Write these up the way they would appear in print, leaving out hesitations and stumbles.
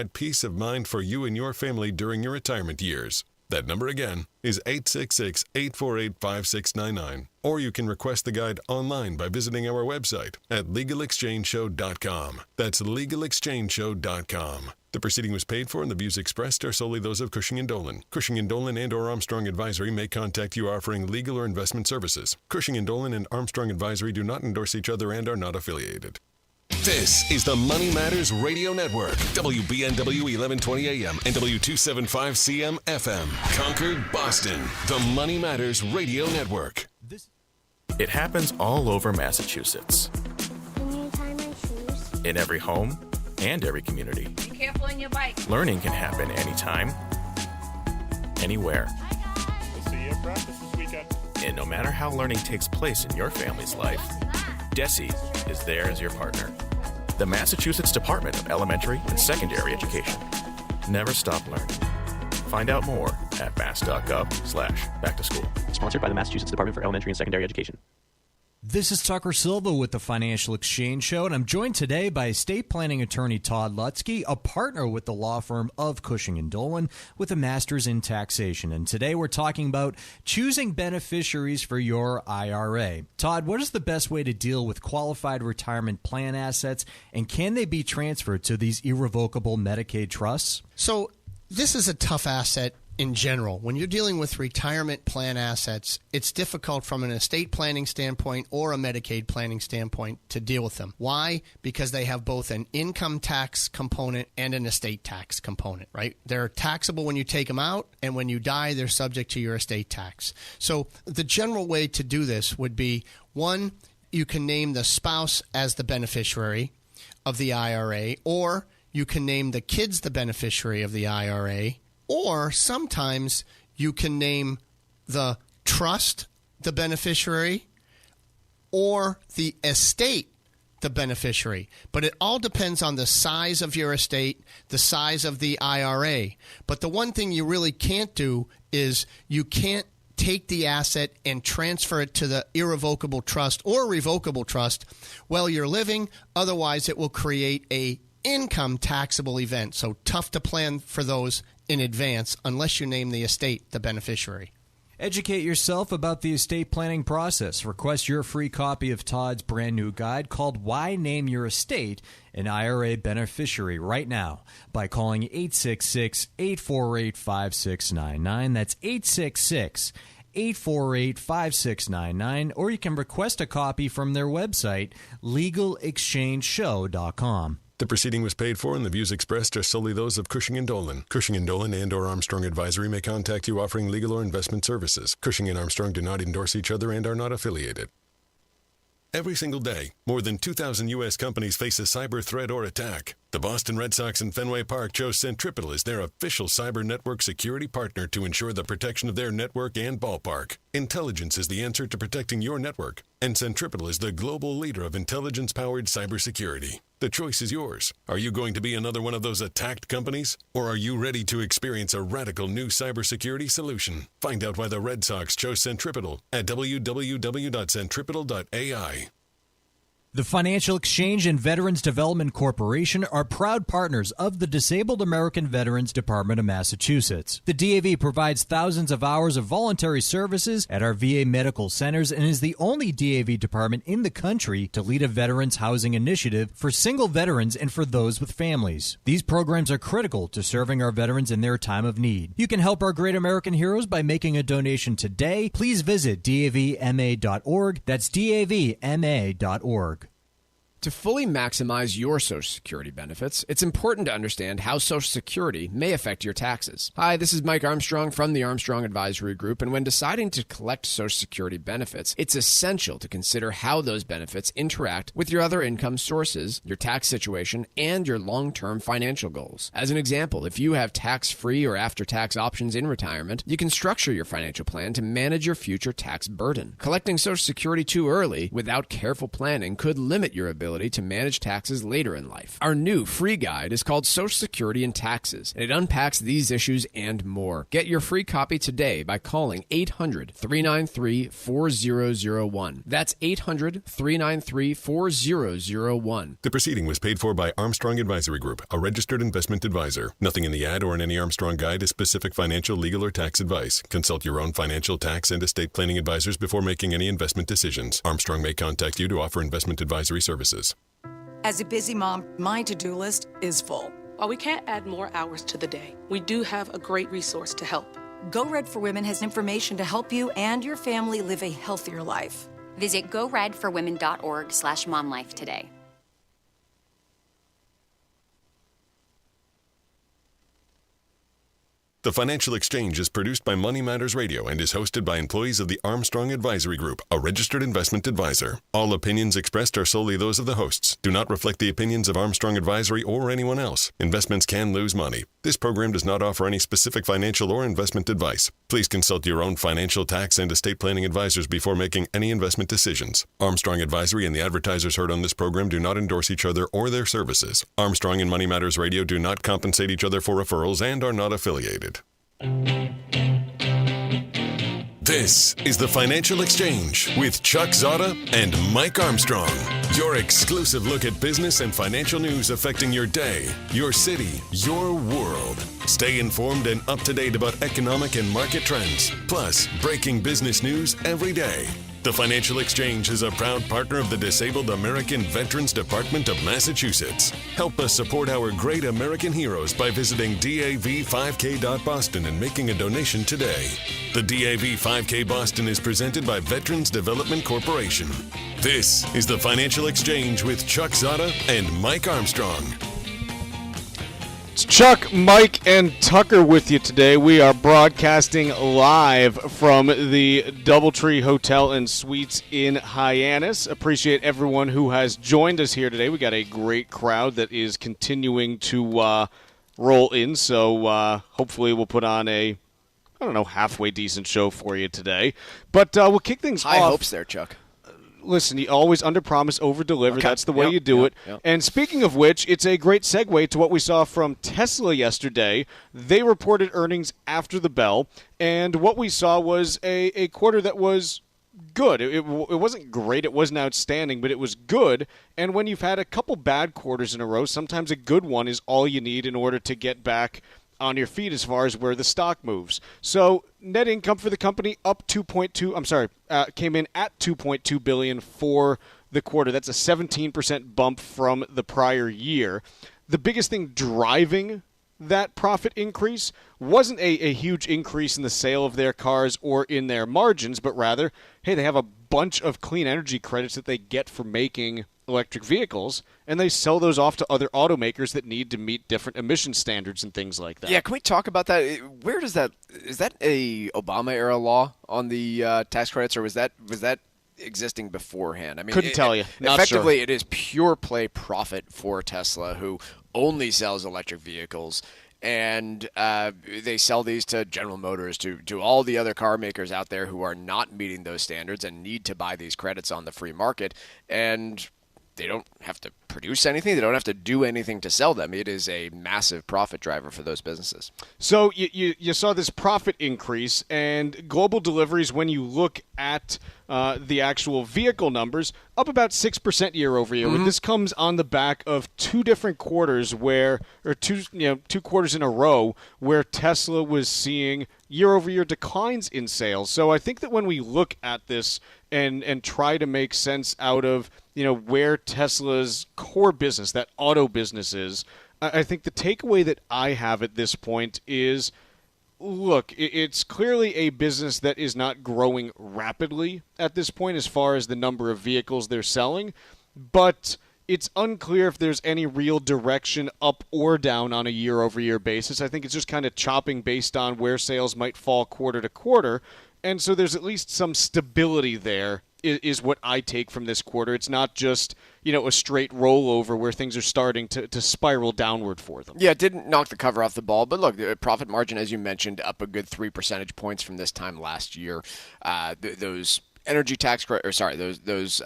Peace of mind for you and your family during your retirement years. That number again is 866-848-5699. Or you can request the guide online by visiting our website at LegalExchangeShow.com. That's LegalExchangeShow.com. The proceeding was paid for and the views expressed are solely those of Cushing & Dolan. Cushing & Dolan and or Armstrong Advisory may contact you offering legal or investment services. Cushing & Dolan and Armstrong Advisory do not endorse each other and are not affiliated. This is the Money Matters Radio Network. WBNW 1120 AM and W275CM FM. Concord, Boston. The Money Matters Radio Network. It happens all over Massachusetts. Can you tie my shoes? In every home and every community. Be careful on your bike. Learning can happen anytime, anywhere. We'll see you at practice this weekend. And no matter how learning takes place in your family's life, DESE is there as your partner. The Massachusetts Department of Elementary and Secondary Education. Never stop learning. Find out more at mass.gov/back-to-school. Sponsored by the Massachusetts Department for Elementary and Secondary Education. This is Tucker Silva with the Financial Exchange Show, and I'm joined today by estate planning attorney Todd Lutzke, a partner with the law firm of Cushing & Dolan with a master's in taxation. And today we're talking about choosing beneficiaries for your IRA. Todd, what is the best way to deal with qualified retirement plan assets, and can they be transferred to these irrevocable Medicaid trusts? So this is a tough asset in general. When you're dealing with retirement plan assets, it's difficult from an estate planning standpoint or a Medicaid planning standpoint to deal with them. Why? Because they have both an income tax component and an estate tax component, right? They're taxable when you take them out, and when you die, they're subject to your estate tax. So the general way to do this would be, one, you can name the spouse as the beneficiary of the IRA, or you can name the kids the beneficiary of the IRA, or sometimes you can name the trust the beneficiary or the estate the beneficiary. But it all depends on the size of your estate, the size of the IRA. But the one thing you really can't do is you can't take the asset and transfer it to the irrevocable trust or revocable trust while you're living. Otherwise, it will create a income taxable event. So tough to plan for those in advance unless you name the estate the beneficiary. Educate yourself about the estate planning process. Request your free copy of Todd's brand new guide called Why Name Your Estate an IRA Beneficiary right now by calling 866-848-5699. That's 848-5699, or you can request a copy from their website, LegalExchangeShow.com. The proceeding was paid for and the views expressed are solely those of Cushing & Dolan. Cushing & Dolan and or Armstrong Advisory may contact you offering legal or investment services. Cushing and Armstrong do not endorse each other and are not affiliated. Every single day, more than 2,000 U.S. companies face a cyber threat or attack. The Boston Red Sox in Fenway Park chose Centripetal as their official cyber network security partner to ensure the protection of their network and ballpark. Intelligence is the answer to protecting your network, and Centripetal is the global leader of intelligence-powered cybersecurity. The choice is yours. Are you going to be another one of those attacked companies? Or are you ready to experience a radical new cybersecurity solution? Find out why the Red Sox chose Centripetal at www.centripetal.ai. The Financial Exchange and Veterans Development Corporation are proud partners of the Disabled American Veterans Department of Massachusetts. The DAV provides thousands of hours of voluntary services at our VA medical centers and is the only DAV department in the country to lead a veterans housing initiative for single veterans and for those with families. These programs are critical to serving our veterans in their time of need. You can help our great American heroes by making a donation today. Please visit davma.org. That's davma.org. To fully maximize your Social Security benefits, it's important to understand how Social Security may affect your taxes. Hi, this is Mike Armstrong from the Armstrong Advisory Group, and when deciding to collect Social Security benefits, it's essential to consider how those benefits interact with your other income sources, your tax situation, and your long-term financial goals. As an example, if you have tax-free or after-tax options in retirement, you can structure your financial plan to manage your future tax burden. Collecting Social Security too early without careful planning could limit your ability flexibility to manage taxes later in life. Our new free guide is called Social Security and Taxes, and it unpacks these issues and more. Get your free copy today by calling 800-393-4001. That's 800-393-4001. The proceeding was paid for by Armstrong Advisory Group, a registered investment advisor. Nothing in the ad or in any Armstrong guide is specific financial, legal, or tax advice. Consult your own financial, tax, and estate planning advisors before making any investment decisions. Armstrong may contact you to offer investment advisory services. As a busy mom, my to-do list is full. While we can't add more hours to the day, we do have a great resource to help. Go Red for Women has information to help you and your family live a healthier life. Visit goredforwomen.org/momlife today. The Financial Exchange is produced by Money Matters Radio and is hosted by employees of the Armstrong Advisory Group, a registered investment advisor. All opinions expressed are solely those of the hosts, do not reflect the opinions of Armstrong Advisory or anyone else. Investments can lose money. This program does not offer any specific financial or investment advice. Please consult your own financial, tax, and estate planning advisors before making any investment decisions. Armstrong Advisory and the advertisers heard on this program do not endorse each other or their services. Armstrong and Money Matters Radio do not compensate each other for referrals and are not affiliated. This is the Financial Exchange with Chuck Zodda and Mike Armstrong. Your exclusive look at business and financial news affecting your day, your city, your world. Stay informed and up to date about economic and market trends, plus breaking business news every day. The Financial Exchange is a proud partner of the Disabled American Veterans Department of Massachusetts. Help us support our great American heroes by visiting DAV5K.Boston and making a donation today. The DAV 5K Boston is presented by Veterans Development Corporation. This is the Financial Exchange with Chuck Zodda and Mike Armstrong. It's Chuck, Mike, and Tucker with you today. We are broadcasting live from the Doubletree Hotel and Suites in Hyannis. Appreciate everyone who has joined us here today. We got a great crowd that is continuing to roll in, so hopefully we'll put on a, halfway decent show for you today. But we'll kick things off. High hopes there, Chuck. Listen, you always under-promise, over-deliver. Okay. That's the way you do it. Yep. And speaking of which, it's a great segue to what we saw from Tesla yesterday. They reported earnings after the bell, and what we saw was a quarter that was good. It wasn't great. It wasn't outstanding, but it was good. And when you've had a couple bad quarters in a row, sometimes a good one is all you need in order to get back on your feet as far as where the stock moves. So net income for the company up came in at $2.2 billion for the quarter. That's a 17% bump from the prior year. The biggest thing driving that profit increase wasn't a huge increase in the sale of their cars or in their margins, but rather, hey, they have a bunch of clean energy credits that they get for making electric vehicles, and they sell those off to other automakers that need to meet different emission standards and things like that. Yeah, can we talk about that? Where does that – is that a Obama-era law on the tax credits, or was that existing beforehand? I mean, couldn't tell you. Not effectively, sure. It is pure play profit for Tesla, who only sells electric vehicles. And they sell these to General Motors, to all the other car makers out there who are not meeting those standards and need to buy these credits on the free market. And they don't have to produce anything. They don't have to do anything to sell them. It is a massive profit driver for those businesses. So you saw this profit increase, and global deliveries, when you look at the actual vehicle numbers, up about 6% year over year. Mm-hmm. This comes on the back of two different quarters two quarters in a row where Tesla was seeing year over year declines in sales. So I think that when we look at this and try to make sense out of where Tesla's core business, that auto business is, I think the takeaway that I have at this point is, look, it's clearly a business that is not growing rapidly at this point as far as the number of vehicles they're selling, but it's unclear if there's any real direction up or down on a year-over-year basis. I think it's just kind of chopping based on where sales might fall quarter to quarter, and so there's at least some stability there is what I take from this quarter. It's not just, a straight rollover where things are starting to spiral downward for them. Yeah, it didn't knock the cover off the ball, but look, the profit margin, as you mentioned, up a good 3 percentage points from this time last year. Those energy tax credit, those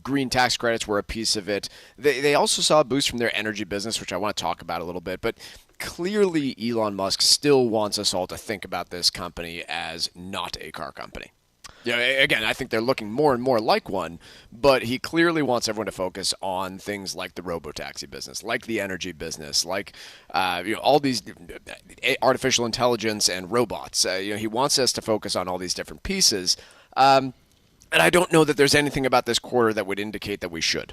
green tax credits were a piece of it. They also saw a boost from their energy business, which I want to talk about a little bit. But clearly, Elon Musk still wants us all to think about this company as not a car company. Yeah, again, I think they're looking more and more like one, but he clearly wants everyone to focus on things like the robotaxi business, like the energy business, like all these artificial intelligence and robots. He wants us to focus on all these different pieces, and I don't know that there's anything about this quarter that would indicate that we should.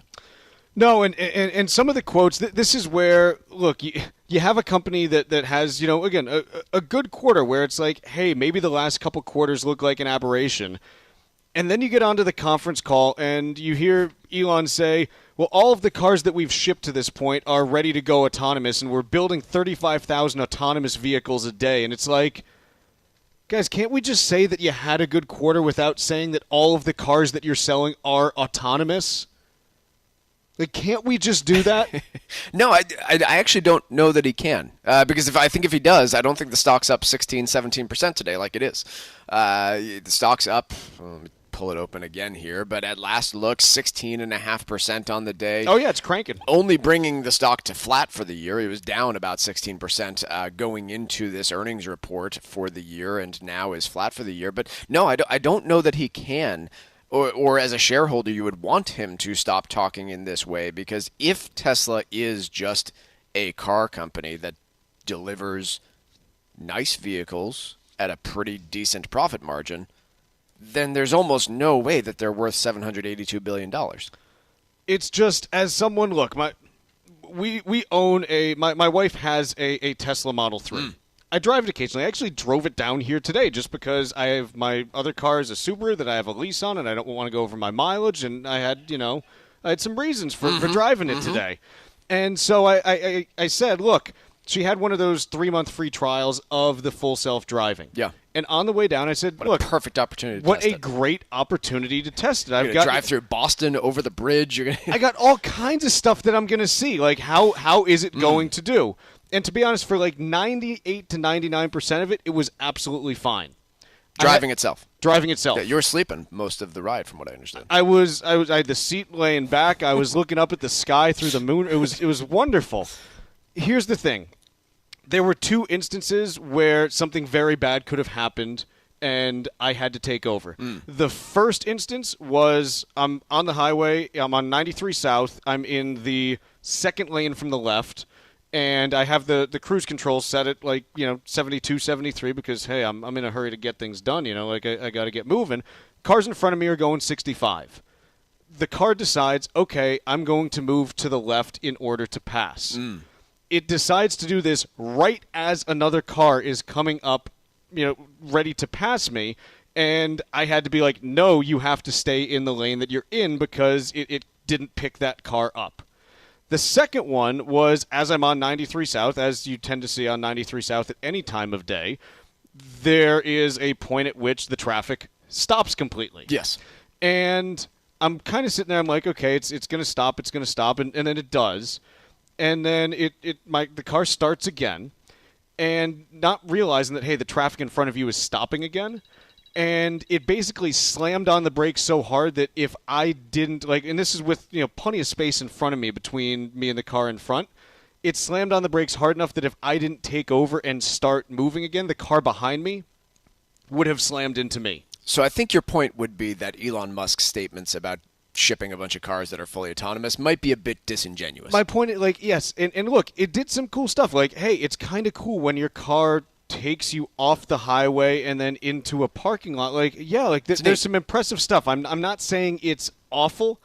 No, and some of the quotes, this is where, look, you have a company that has, again, a good quarter where it's like, hey, maybe the last couple quarters look like an aberration. And then you get onto the conference call and you hear Elon say, well, all of the cars that we've shipped to this point are ready to go autonomous, and we're building 35,000 autonomous vehicles a day. And it's like, guys, can't we just say that you had a good quarter without saying that all of the cars that you're selling are autonomous? Like, can't we just do that? No, I actually don't know that he can. Because if he does, I don't think the stock's up 16, 17% today like it is. The stock's up, let me pull it open again here, but at last look, 16.5% on the day. Oh, yeah, it's cranking. Only bringing the stock to flat for the year. It was down about 16% going into this earnings report for the year, and now is flat for the year. But no, I don't know that he can. Or as a shareholder, you would want him to stop talking in this way, because if Tesla is just a car company that delivers nice vehicles at a pretty decent profit margin, then there's almost no way that they're worth $782 billion. It's just, as someone, look, we own my wife has a Tesla Model 3. I drive it occasionally. I actually drove it down here today just because I have my other car is a Subaru that I have a lease on, and I don't want to go over my mileage, and I had some reasons for driving it today. And so I said, look, she had one of those 3-month free trials of the full self-driving. Yeah. And on the way down, I said, look, perfect opportunity to what test a it. great opportunity to test it. You're going to drive through Boston over the bridge. I got all kinds of stuff that I'm going to see. Like, how is it going to do? And to be honest, for like 98 to 99% of it, it was absolutely fine. Driving itself. Yeah, you were sleeping most of the ride, from what I understand. I had the seat laying back. I was looking up at the sky through the moon. It was wonderful. Here's the thing. There were 2 instances where something very bad could have happened, and I had to take over. The first instance was I'm on the highway. I'm on 93 South. I'm in the second lane from the left. And I have the cruise control set at 72, 73 because, hey, I'm in a hurry to get things done. I got to get moving. Cars in front of me are going 65. The car decides, okay, I'm going to move to the left in order to pass. It decides to do this right as another car is coming up, ready to pass me. And I had to be like, no, you have to stay in the lane that you're in because it didn't pick that car up. The second one was as I'm on 93 South, as you tend to see on 93 South at any time of day, there is a point at which the traffic stops completely. Yes. And I'm kind of sitting there, I'm like, okay, it's going to stop, and then it does. And then the car starts again, and not realizing that, hey, the traffic in front of you is stopping again. And it basically slammed on the brakes so hard that if I didn't, and this is with plenty of space in front of me between me and the car in front, it slammed on the brakes hard enough that if I didn't take over and start moving again, the car behind me would have slammed into me. So I think your point would be that Elon Musk's statements about shipping a bunch of cars that are fully autonomous might be a bit disingenuous. My point is, yes, and look, it did some cool stuff. Like, hey, it's kind of cool when your car takes you off the highway and then into a parking lot. There's some impressive stuff. I'm not saying it's awful,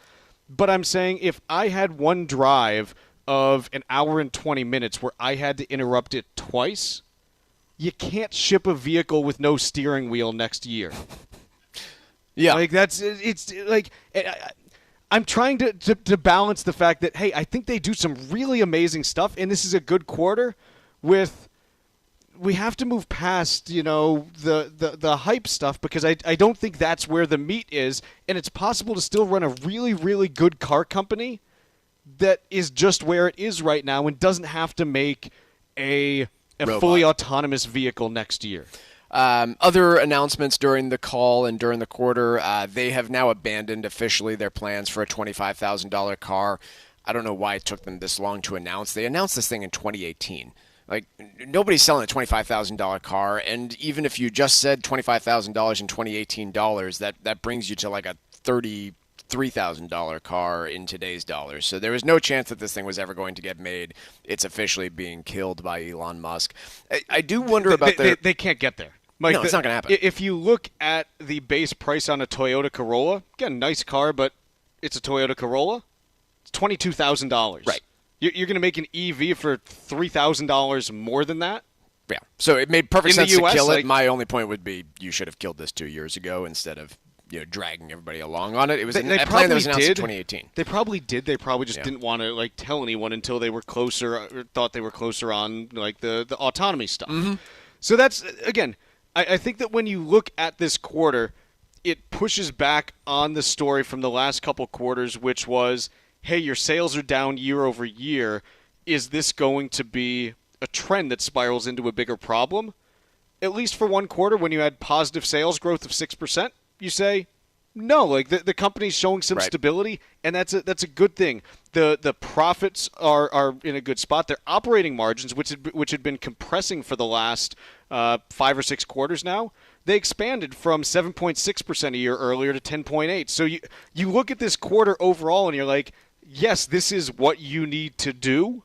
but I'm saying if I had one drive of an hour and 20 minutes where I had to interrupt it twice, you can't ship a vehicle with no steering wheel next year. Yeah. I'm trying to balance the fact that, hey, I think they do some really amazing stuff, and this is a good quarter with... We have to move past, the hype stuff because I don't think that's where the meat is, and it's possible to still run a really, really good car company that is just where it is right now and doesn't have to make a fully autonomous vehicle next year. Other announcements during the call and during the quarter, they have now abandoned officially their plans for a $25,000 car. I don't know why it took them this long to announce. They announced this thing in 2018. Like, nobody's selling a $25,000 car, and even if you just said $25,000 in 2018 dollars, that brings you to like a $33,000 car in today's dollars. So there was no chance that this thing was ever going to get made. It's officially being killed by Elon Musk. I do wonder about they can't get there. Mike, no, it's not going to happen. If you look at the base price on a Toyota Corolla, again, nice car, but it's a Toyota Corolla. It's $22,000. Right. You're going to make an EV for $3,000 more than that? Yeah. So it made perfect sense in the US, to kill it. like, My only point would be you should have killed this 2 years ago instead of dragging everybody along on it. It was a plan that was announced in 2018. They probably did. They probably just didn't want to tell anyone until they were closer, or thought they were closer on the autonomy stuff. Mm-hmm. So that's, again, I think that when you look at this quarter, it pushes back on the story from the last couple quarters, which was, hey, your sales are down year over year. Is this going to be a trend that spirals into a bigger problem? At least for one quarter, when you had positive sales growth of 6%, you say, no, like the company's showing some stability, and that's a good thing. The profits are in a good spot. Their operating margins, which had been compressing for the last 5 or 6 quarters now, they expanded from 7.6% a year earlier to 10.8%. So you look at this quarter overall, and you're like, yes, this is what you need to do.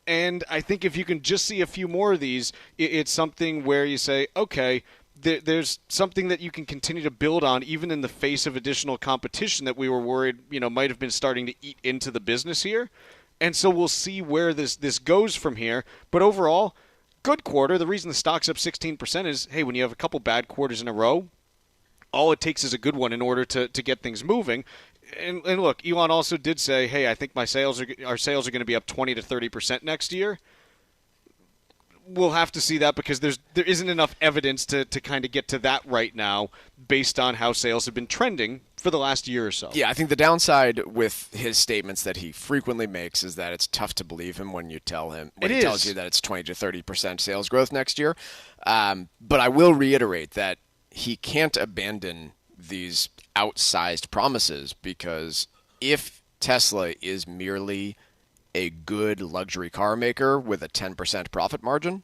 And I think if you can just see a few more of these, it's something where you say, okay, there's something that you can continue to build on, even in the face of additional competition that we were worried, might have been starting to eat into the business here. And so we'll see where this goes from here. But overall, good quarter. The reason the stock's up 16% is, hey, when you have a couple bad quarters in a row, all it takes is a good one in order to get things moving. And look, Elon also did say, hey, I think our sales are going to be up 20 to 30% next year. We'll have to see that because there isn't enough evidence to kind of get to that right now based on how sales have been trending for the last year or so. Yeah, I think the downside with his statements that he frequently makes is that it's tough to believe him when he tells you that it's 20 to 30% sales growth next year. But I will reiterate that he can't abandon these outsized promises, because if Tesla is merely a good luxury car maker with a 10% profit margin,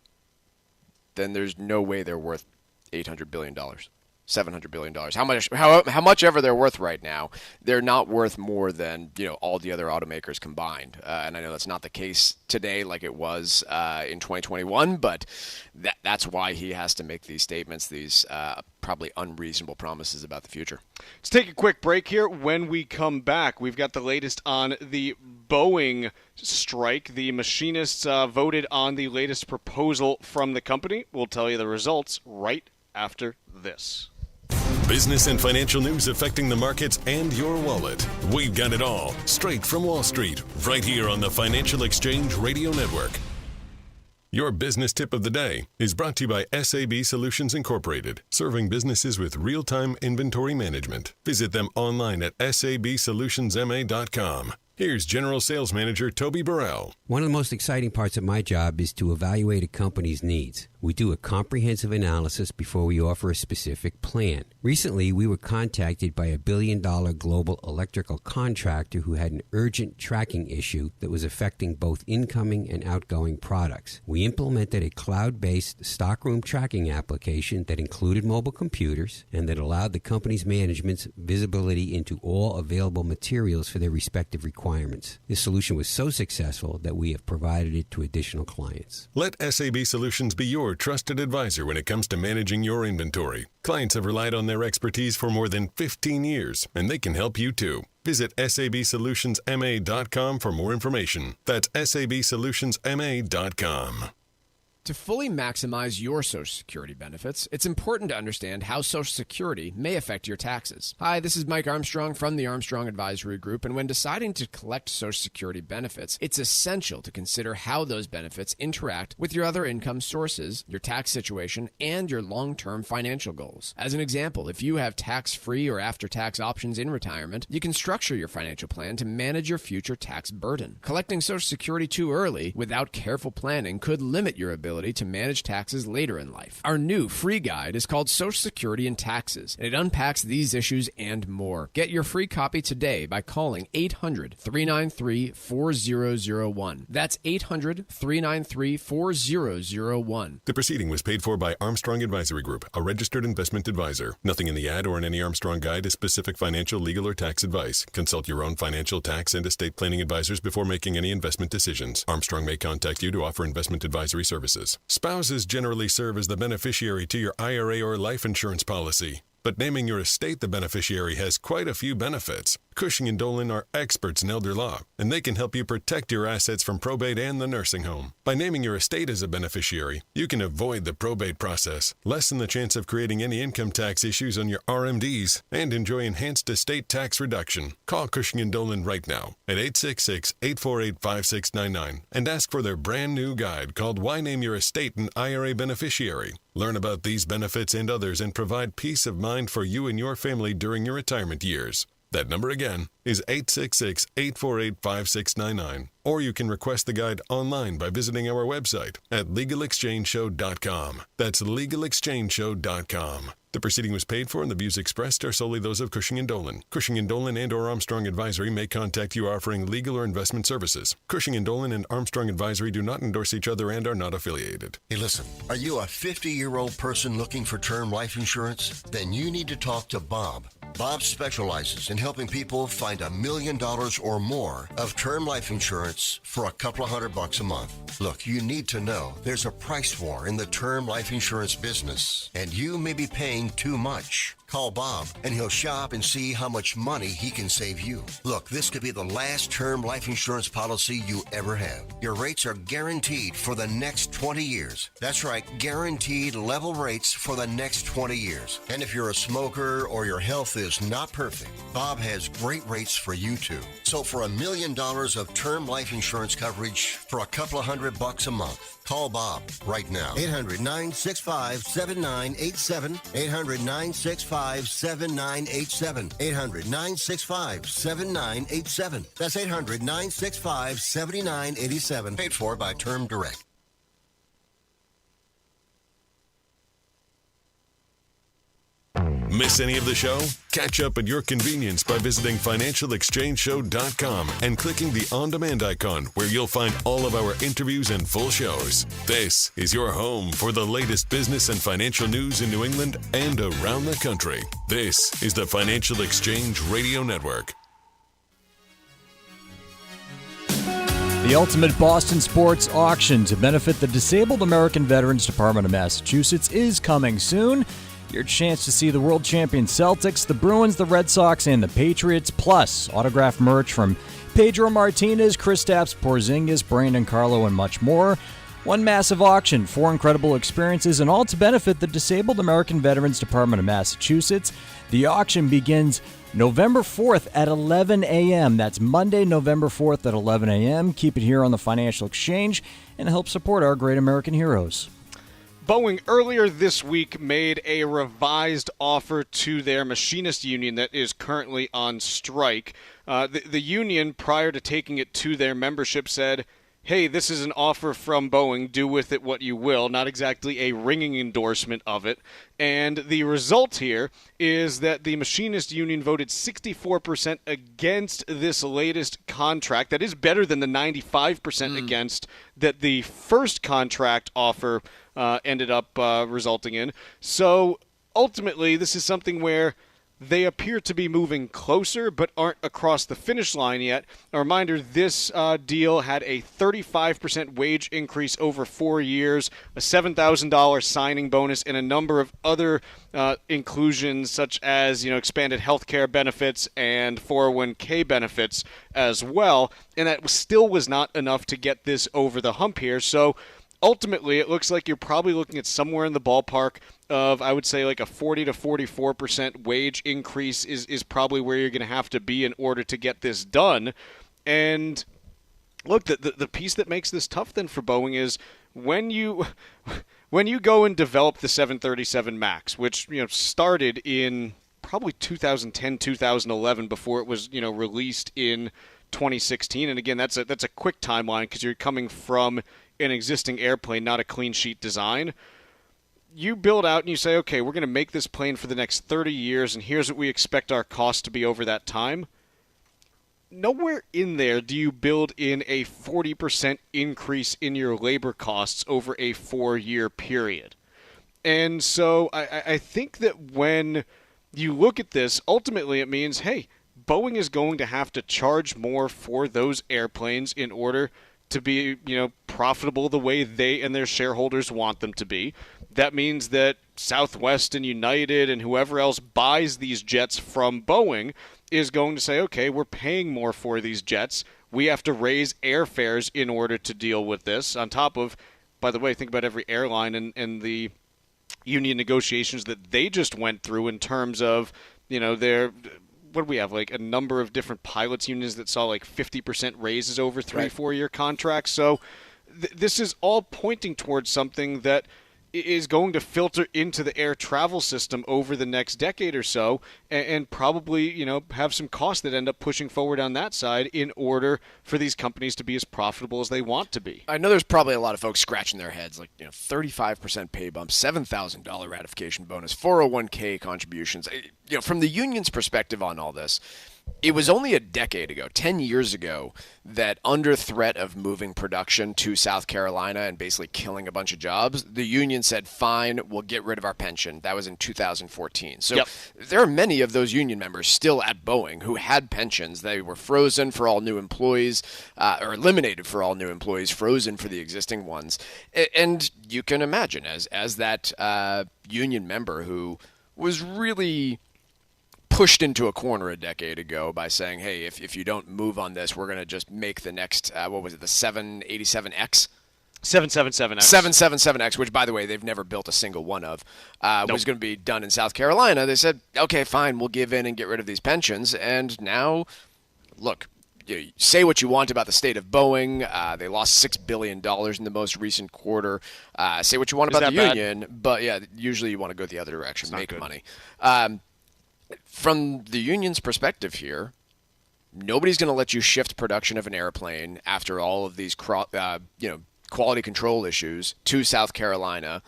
then there's no way they're worth $800 billion, $700 billion. How much ever they're worth right now, they're not worth more than all the other automakers combined. And I know that's not the case today like it was in 2021, but that's why he has to make these statements, these probably unreasonable promises about the future. Let's take a quick break here. When we come back, we've got the latest on the Boeing strike. The Machinists voted on the latest proposal from the company. We'll tell you the results right after this. Business and financial news affecting the markets and your wallet. We've got it all straight from Wall Street, right here on the Financial Exchange Radio Network. Your business tip of the day is brought to you by SAB Solutions Incorporated, serving businesses with real-time inventory management. Visit them online at sabsolutionsma.com. Here's General Sales Manager Toby Burrell. One of the most exciting parts of my job is to evaluate a company's needs. We do a comprehensive analysis before we offer a specific plan. Recently, we were contacted by a billion-dollar global electrical contractor who had an urgent tracking issue that was affecting both incoming and outgoing products. We implemented a cloud-based stockroom tracking application that included mobile computers and that allowed the company's management's visibility into all available materials for their respective requirements. This solution was so successful that we have provided it to additional clients. Let SAB Solutions be your trusted advisor when it comes to managing your inventory. Clients have relied on their expertise for more than 15 years, and they can help you too. Visit sabsolutionsma.com for more information. That's sabsolutionsma.com. To fully maximize your Social Security benefits, it's important to understand how Social Security may affect your taxes. Hi, this is Mike Armstrong from the Armstrong Advisory Group, and when deciding to collect Social Security benefits, it's essential to consider how those benefits interact with your other income sources, your tax situation, and your long-term financial goals. As an example, if you have tax-free or after-tax options in retirement, you can structure your financial plan to manage your future tax burden. Collecting Social Security too early without careful planning could limit your ability ability to manage taxes later in life. Our new free guide is called Social Security and Taxes, and it unpacks these issues and more. Get your free copy today by calling 800-393-4001. That's 800-393-4001. The proceeding was paid for by Armstrong Advisory Group, a registered investment advisor. Nothing in the ad or in any Armstrong guide is specific financial, legal, or tax advice. Consult your own financial, tax, and estate planning advisors before making any investment decisions. Armstrong may contact you to offer investment advisory services. Spouses generally serve as the beneficiary to your IRA or life insurance policy. But naming your estate the beneficiary has quite a few benefits. Cushing & Dolan are experts in elder law, and they can help you protect your assets from probate and the nursing home. By naming your estate as a beneficiary, you can avoid the probate process, lessen the chance of creating any income tax issues on your RMDs, and enjoy enhanced estate tax reduction. Call Cushing & Dolan right now at 866-848-5699 and ask for their brand new guide called Why Name Your Estate an IRA Beneficiary. Learn about these benefits and others and provide peace of mind for you and your family during your retirement years. That number again is 866-848-5699. Or you can request the guide online by visiting our website at LegalExchangeShow.com. That's LegalExchangeShow.com. The proceeding was paid for and the views expressed are solely those of Cushing & Dolan. Cushing & Dolan and or Armstrong Advisory may contact you offering legal or investment services. Cushing & Dolan and Armstrong Advisory do not endorse each other and are not affiliated. Hey, listen, are you a 50-year-old person looking for term life insurance? Then you need to talk to Bob. Bob specializes in helping people find $1 million or more of term life insurance for a couple of $100 a month. Look, you need to know there's a price war in the term life insurance business, and you may be paying too much. Call Bob, and he'll shop and see how much money he can save you. Look, this could be the last term life insurance policy you ever have. Your rates are guaranteed for the next 20 years. That's right, guaranteed level rates for the next 20 years. And if you're a smoker or your health is not perfect, Bob has great rates for you too. So for $1 million of term life insurance coverage for a couple of $100 a month, call Bob right now. 800-965-7987. 800-965-7987. 800-965-7987. That's 800-965-7987. Paid for by Term Direct. Miss any of the show? Catch up at your convenience by visiting financialexchangeshow.com and clicking the on-demand icon where you'll find all of our interviews and full shows. This is your home for the latest business and financial news in New England and around the country. This is the Financial Exchange Radio Network. The ultimate Boston sports auction to benefit the Disabled American Veterans Department of Massachusetts is coming soon. Your chance to see the world champion Celtics, the Bruins, the Red Sox, and the Patriots, plus autographed merch from Pedro Martinez, Kristaps Porzingis, Brandon Carlo, and much more. One massive auction, 4 incredible experiences, and all to benefit the Disabled American Veterans Department of Massachusetts. The auction begins November 4th at 11 a.m. That's Monday, November 4th at 11 a.m. Keep it here on the Financial Exchange and help support our great American heroes. Boeing earlier this week made a revised offer to their machinist union that is currently on strike. The union, prior to taking it to their membership, said, hey, this is an offer from Boeing, do with it what you will, not exactly a ringing endorsement of it. And the result here is that the machinist union voted 64% against this latest contract. That is better than the 95% against that the first contract offer ended up resulting in. So ultimately, this is something where they appear to be moving closer but aren't across the finish line yet. A reminder, this deal had a 35% wage increase over 4 years, a $7,000 signing bonus, and a number of other inclusions such as expanded health care benefits and 401k benefits as well. And that still was not enough to get this over the hump here. So ultimately, it looks like you're probably looking at somewhere in the ballpark of, I would say, like a 40 to 44% wage increase is probably where you're going to have to be in order to get this done. And look, the piece that makes this tough then for Boeing is when you go and develop the 737 MAX, which started in probably 2010, 2011 before it was released in 2016. And again, that's a quick timeline because you're coming from an existing airplane, not a clean sheet design. You build out and you say, okay, we're going to make this plane for the next 30 years, and here's what we expect our cost to be over that time. Nowhere in there do you build in a 40% increase in your labor costs over a 4-year period. And so I think that when you look at this, ultimately it means, hey, Boeing is going to have to charge more for those airplanes in order to be, profitable the way they and their shareholders want them to be. That means that Southwest and United and whoever else buys these jets from Boeing is going to say, okay, we're paying more for these jets. We have to raise airfares in order to deal with this. On top of, by the way, think about every airline and the union negotiations that they just went through in terms of, their, what do we have, like a number of different pilots unions that saw like 50% raises over 3-4-year contracts. So this is all pointing towards something that is going to filter into the air travel system over the next decade or so, and probably, have some costs that end up pushing forward on that side in order for these companies to be as profitable as they want to be. I know there's probably a lot of folks scratching their heads, like 35% pay bump, $7,000 ratification bonus, 401k contributions. From the union's perspective on all this, it was only a decade ago, 10 years ago, that under threat of moving production to South Carolina and basically killing a bunch of jobs, the union said, fine, we'll get rid of our pension. That was in 2014. So there are many of those union members still at Boeing who had pensions. They were frozen for all new employees, or eliminated for all new employees, frozen for the existing ones. And you can imagine, as that union member who was really pushed into a corner a decade ago by saying, hey, if you don't move on this, we're going to just make the next, the 787X? 777X. 777X, which, by the way, they've never built a single one of, was going to be done in South Carolina. They said, okay, fine, we'll give in and get rid of these pensions. And now, look, you say what you want about the state of Boeing. They lost $6 billion in the most recent quarter. Say what you want about the union. But, yeah, usually you want to go the other direction, make money. From the union's perspective here, nobody's going to let you shift production of an airplane after all of these quality control issues to South Carolina,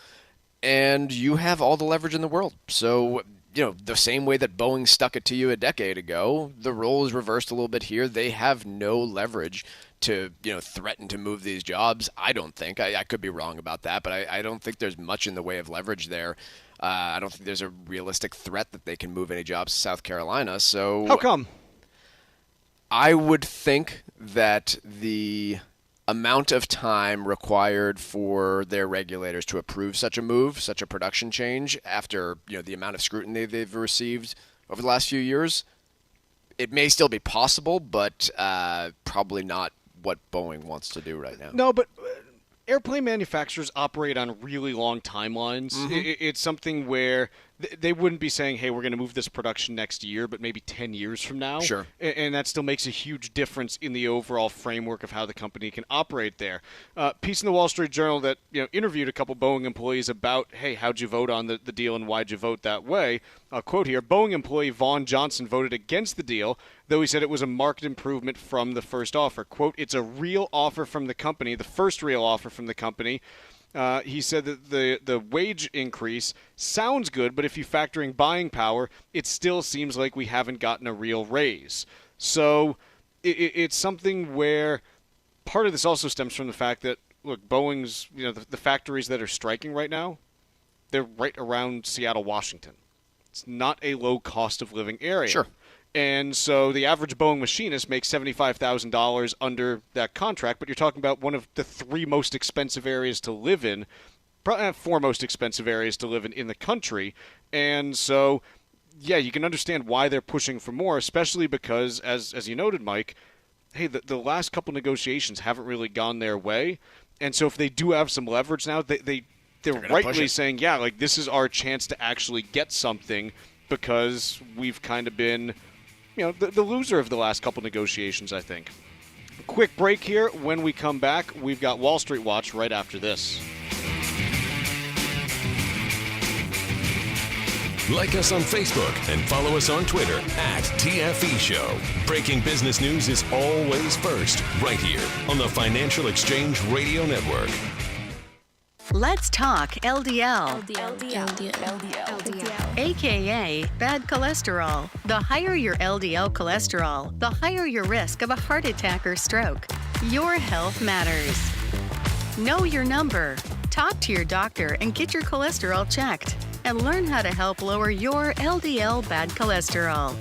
and you have all the leverage in the world. So, the same way that Boeing stuck it to you a decade ago, the role is reversed a little bit here. They have no leverage to, threaten to move these jobs. I don't think. I could be wrong about that, but I don't think there's much in the way of leverage there. I don't think there's a realistic threat that they can move any jobs to South Carolina. So how come? I would think that the amount of time required for their regulators to approve such a move, such a production change, after the amount of scrutiny they've received over the last few years, it may still be possible, but probably not what Boeing wants to do right now. No, but airplane manufacturers operate on really long timelines. Mm-hmm. It's something where they wouldn't be saying, hey, we're going to move this production next year, but maybe 10 years from now. Sure. And that still makes a huge difference in the overall framework of how the company can operate there. Piece in the Wall Street Journal that interviewed a couple Boeing employees about, hey, how'd you vote on the deal and why'd you vote that way? I'll quote here, Boeing employee Vaughn Johnson voted against the deal, though he said it was a marked improvement from the first offer. Quote, it's a real offer from the company, the first real offer from the company. He said that the wage increase sounds good, but if you factor in buying power, it still seems like we haven't gotten a real raise. So it's something where part of this also stems from the fact that, look, Boeing's, the factories that are striking right now, they're right around Seattle, Washington. It's not a low cost of living area. Sure. And so the average Boeing machinist makes $75,000 under that contract, but you're talking about one of the 3 most expensive areas to live in, probably 4 most expensive areas to live in the country. And so, yeah, you can understand why they're pushing for more, especially because, as you noted, Mike, hey, the last couple negotiations haven't really gone their way. And so if they do have some leverage now, they're rightly saying, yeah, like this is our chance to actually get something because we've kind of been the loser of the last couple negotiations, I think. Quick break here. When we come back, we've got Wall Street Watch right after this. Like us on Facebook and follow us on Twitter @TFE Show. Breaking business news is always first, right here on the Financial Exchange Radio Network. Let's talk LDL. AKA bad cholesterol. The higher your LDL cholesterol, the higher your risk of a heart attack or stroke. Your health matters. Know your number. Talk to your doctor and get your cholesterol checked. And learn how to help lower your LDL bad cholesterol.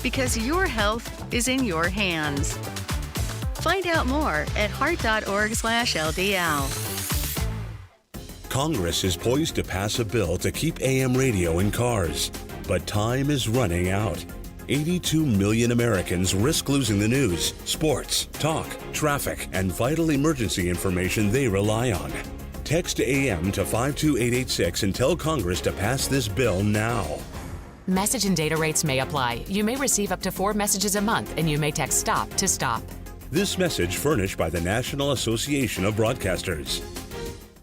Because your health is in your hands. Find out more at heart.org/LDL. Congress is poised to pass a bill to keep AM radio in cars, but time is running out. 82 million Americans risk losing the news, sports, talk, traffic, and vital emergency information they rely on. Text AM to 52886 and tell Congress to pass this bill now. Message and data rates may apply. You may receive up to 4 messages a month, and you may text STOP to STOP. This message furnished by the National Association of Broadcasters.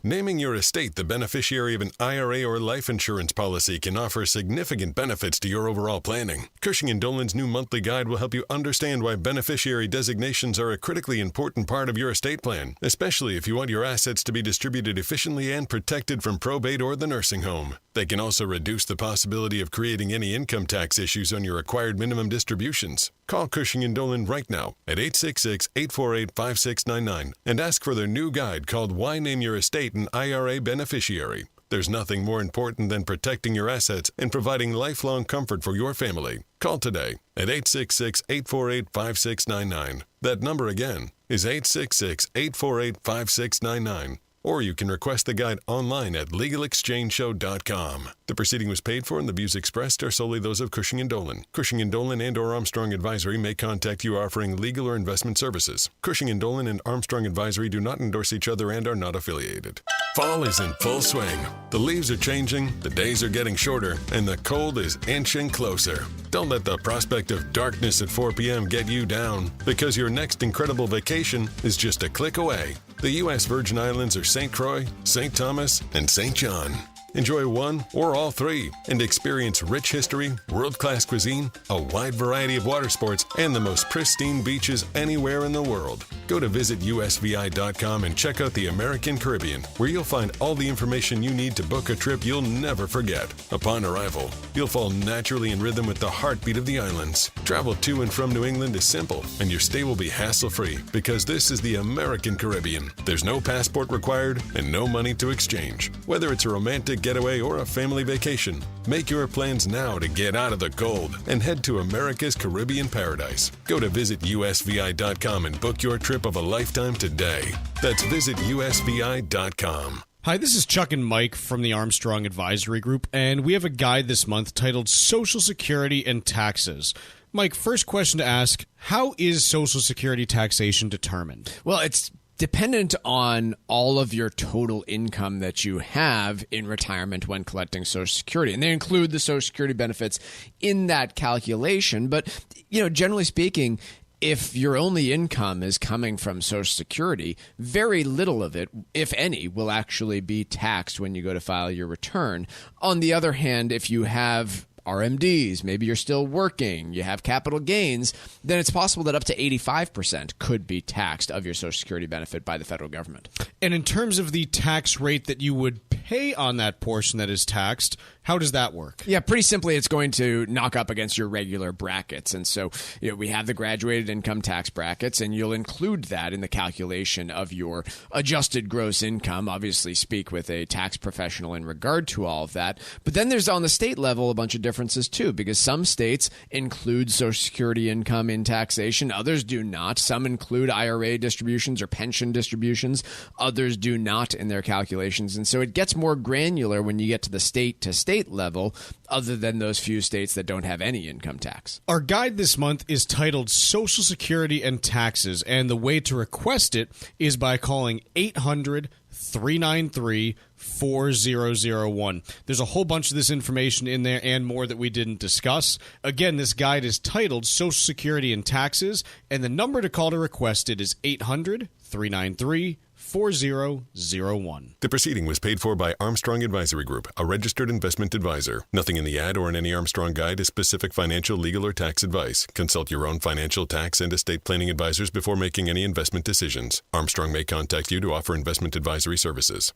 Naming your estate the beneficiary of an IRA or life insurance policy can offer significant benefits to your overall planning. Cushing & Dolan's new monthly guide will help you understand why beneficiary designations are a critically important part of your estate plan, especially if you want your assets to be distributed efficiently and protected from probate or the nursing home. They can also reduce the possibility of creating any income tax issues on your required minimum distributions. Call Cushing & Dolan right now at 866-848-5699 and ask for their new guide called Why Name Your Estate an IRA Beneficiary. There's nothing more important than protecting your assets and providing lifelong comfort for your family. Call today at 866-848-5699. That number again is 866-848-5699. Or you can request the guide online at LegalExchangeShow.com. The proceeding was paid for and the views expressed are solely those of Cushing & Dolan. Cushing & Dolan and or Armstrong Advisory may contact you offering legal or investment services. Cushing & Dolan and Armstrong Advisory do not endorse each other and are not affiliated. Fall is in full swing. The leaves are changing, the days are getting shorter, and the cold is inching closer. Don't let the prospect of darkness at 4 p.m. get you down, because your next incredible vacation is just a click away. The U.S. Virgin Islands are St. Croix, St. Thomas, and St. John. Enjoy one or all three and experience rich history, world-class cuisine, a wide variety of water sports, and the most pristine beaches anywhere in the world. Go to visitusvi.com and check out the American Caribbean, where you'll find all the information you need to book a trip you'll never forget. Upon arrival, you'll fall naturally in rhythm with the heartbeat of the islands. Travel to and from New England is simple, and your stay will be hassle-free because this is the American Caribbean. There's no passport required and no money to exchange. Whether it's a romantic getaway or a family vacation, make your plans now to get out of the cold and head to America's Caribbean paradise. Go to visitusvi.com and book your trip of a lifetime today. That's visitusvi.com. Hi, this is Chuck and Mike from the Armstrong Advisory Group, and we have a guide this month titled Social Security and Taxes. Mike, first question to ask, how is Social Security taxation determined? Well, it's dependent on all of your total income that you have in retirement when collecting Social Security. And they include the Social Security benefits in that calculation. But, generally speaking, if your only income is coming from Social Security, very little of it, if any, will actually be taxed when you go to file your return. On the other hand, if you have RMDs, maybe you're still working, you have capital gains, then it's possible that up to 85% could be taxed of your Social Security benefit by the federal government. And in terms of the tax rate that you would pay on that portion that is taxed, how does that work? Yeah, pretty simply, it's going to knock up against your regular brackets. And so, we have the graduated income tax brackets, and you'll include that in the calculation of your adjusted gross income. Obviously, speak with a tax professional in regard to all of that. But then there's on the state level a bunch of differences too, because some states include Social Security income in taxation, others do not. Some include IRA distributions or pension distributions, others do not in their calculations. And so it gets more granular when you get to the state-to-state level, other than those few states that don't have any income tax. Our guide this month is titled Social Security and Taxes, and the way to request it is by calling 800-393-4001. There's a whole bunch of this information in there and more that we didn't discuss. Again, this guide is titled Social Security and Taxes, and the number to call to request it is 800-393-4001. 4001. The proceeding was paid for by Armstrong Advisory Group, a registered investment advisor. Nothing in the ad or in any Armstrong guide is specific financial, legal, or tax advice. Consult your own financial, tax, and estate planning advisors before making any investment decisions. Armstrong may contact you to offer investment advisory services.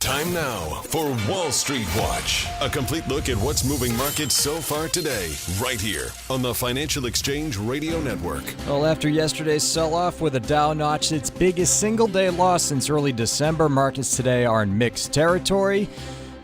Time now for Wall Street Watch. A complete look at what's moving markets so far today, right here on the Financial Exchange Radio Network. Well, after yesterday's sell-off where the Dow notched its biggest single-day loss since early December, markets today are in mixed territory.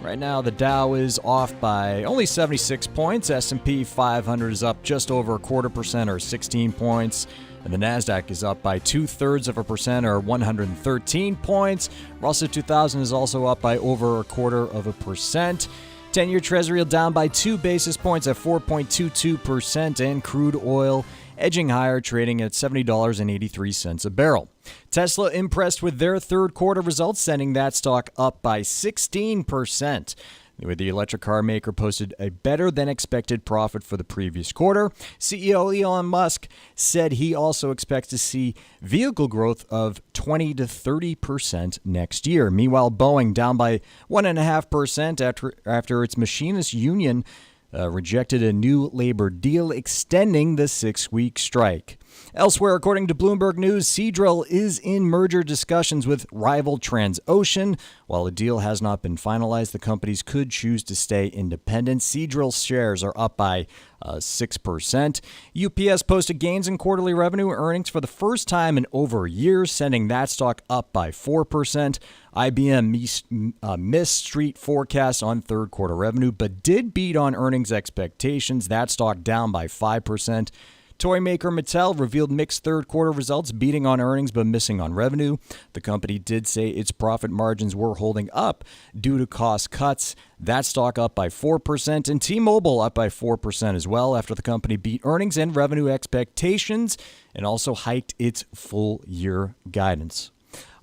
Right now, the Dow is off by only 76 points. S&P 500 is up just over 0.25% or 16 points. And the NASDAQ is up by 0.2% or 113 points. Russell 2000 is also up by over 0.25%. 10-year Treasury down by 2 basis points at 4.22%. And crude oil edging higher, trading at $70.83 a barrel. Tesla impressed with their third quarter results, sending that stock up by 16%. The electric car maker posted a better-than-expected profit for the previous quarter. CEO Elon Musk said he also expects to see vehicle growth of 20 to 30% next year. Meanwhile, Boeing down by 1.5% after its Machinists union rejected a new labor deal extending the 6-week strike. Elsewhere, according to Bloomberg News, Seadrill is in merger discussions with rival Transocean. While a deal has not been finalized, the companies could choose to stay independent. Seadrill shares are up by 6%. UPS posted gains in quarterly revenue earnings for the first time in over a year, sending that stock up by 4%. IBM missed street forecasts on third quarter revenue, but did beat on earnings expectations. That stock down by 5%. Toy maker Mattel revealed mixed third quarter results, beating on earnings but missing on revenue. The company did say its profit margins were holding up due to cost cuts. That stock up by 4%, and T-Mobile up by 4% as well after the company beat earnings and revenue expectations and also hiked its full-year guidance.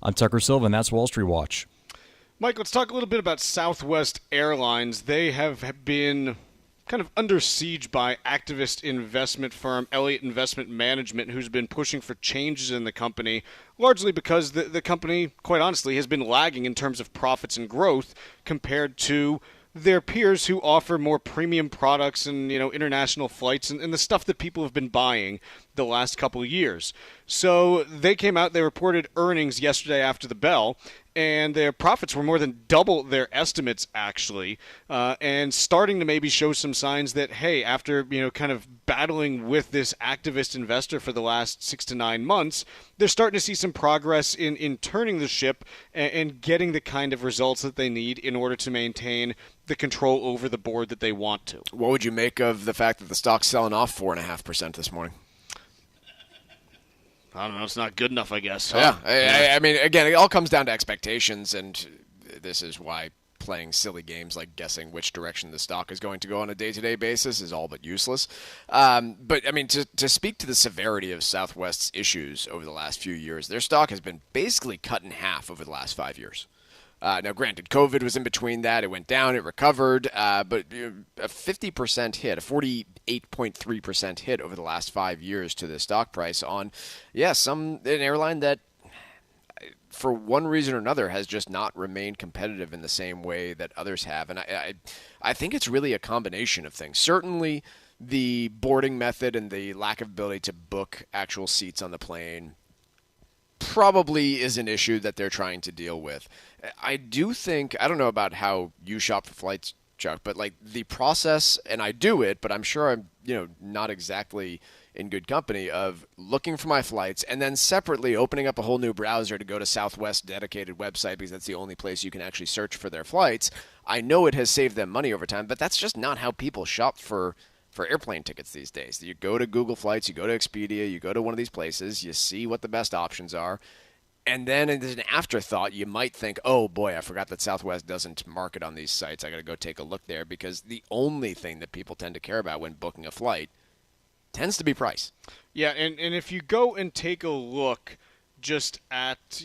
I'm Tucker Silva, and that's Wall Street Watch. Mike, let's talk a little bit about Southwest Airlines. They have been kind of under siege by activist investment firm Elliott Investment Management, who's been pushing for changes in the company, largely because the company, quite honestly, has been lagging in terms of profits and growth compared to their peers who offer more premium products and, international flights and the stuff that people have been buying the last couple of years. So they came out, they reported earnings yesterday after the bell, and their profits were more than double their estimates, actually, and starting to maybe show some signs that, hey, after, kind of battling with this activist investor for the last 6 to 9 months, they're starting to see some progress in turning the ship and getting the kind of results that they need in order to maintain the control over the board that they want to. What would you make of the fact that the stock's selling off 4.5% this morning? I don't know. It's not good enough, I guess. Yeah. I mean, again, it all comes down to expectations, and this is why playing silly games like guessing which direction the stock is going to go on a day-to-day basis is all but useless. But, I mean, to speak to the severity of Southwest's issues over the last few years, their stock has been basically cut in half over the last 5 years. Now, granted, COVID was in between that. It went down, it recovered, but a 50% hit, a 48.3% hit over the last 5 years to the stock price on, an airline that, for one reason or another, has just not remained competitive in the same way that others have. And I think it's really a combination of things. Certainly, the boarding method and the lack of ability to book actual seats on the plane probably is an issue that they're trying to deal with. I do think, I don't know about how you shop for flights, Chuck, but like the process, and I do it, but I'm sure I'm, not exactly in good company of looking for my flights and then separately opening up a whole new browser to go to Southwest's dedicated website because that's the only place you can actually search for their flights. I know it has saved them money over time, but that's just not how people shop for airplane tickets these days. You go to Google Flights, you go to Expedia, you go to one of these places, you see what the best options are, and then as an afterthought, you might think, oh boy, I forgot that Southwest doesn't market on these sites. I got to go take a look there, because the only thing that people tend to care about when booking a flight tends to be price. Yeah, and if you go and take a look just at,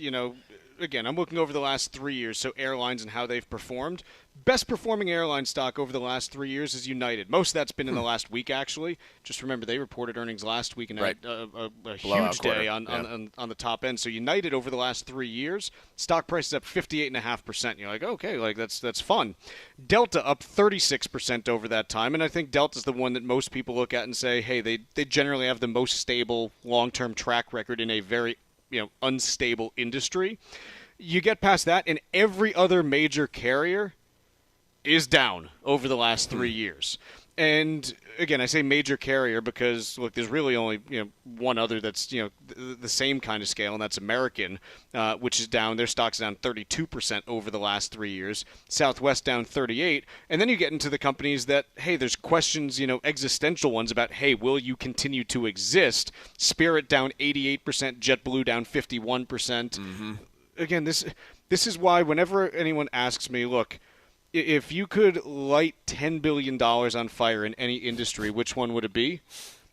again, I'm looking over the last 3 years, so airlines and how they've performed. Best performing airline stock over the last 3 years is United. Most of that's been in the last week, actually. Just remember, they reported earnings last week and had a huge day on the top end. So United over the last 3 years, stock price is up 58.5%. You're like, okay, like that's fun. Delta up 36% over that time, and I think Delta's the one that most people look at and say, hey, they generally have the most stable long-term track record in a very unstable industry. You get past that, and every other major carrier is down over the last 3 years. And again, I say major carrier because look, there's really only one other that's the same kind of scale, and that's American, which is down. Their stock's down 32% over the last 3 years. Southwest down 38%, and then you get into the companies that there's questions, existential ones about will you continue to exist? Spirit down 88%, JetBlue down 51%. Mm-hmm. Again, this is why whenever anyone asks me, look, if you could light $10 billion on fire in any industry, which one would it be?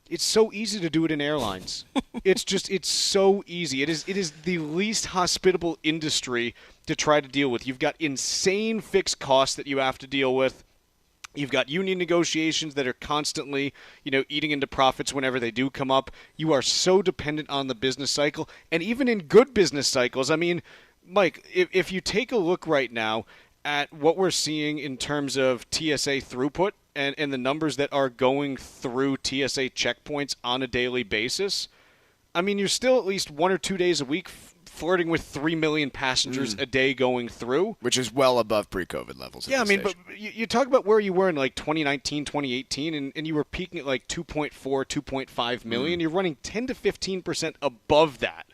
It's so easy to do it in airlines. It's so easy. It is the least hospitable industry to try to deal with. You've got insane fixed costs that you have to deal with. You've got union negotiations that are constantly, eating into profits whenever they do come up. You are so dependent on the business cycle. And even in good business cycles, I mean, Mike, if you take a look right now at what we're seeing in terms of TSA throughput and the numbers that are going through TSA checkpoints on a daily basis, I mean, you're still at least 1 or 2 days a week flirting with 3 million passengers a day going through. Which is well above pre-COVID levels. Yeah, I mean, but you talk about where you were in like 2019, 2018, and you were peaking at like 2.4, 2.5 million. You're running 10 to 15% above that.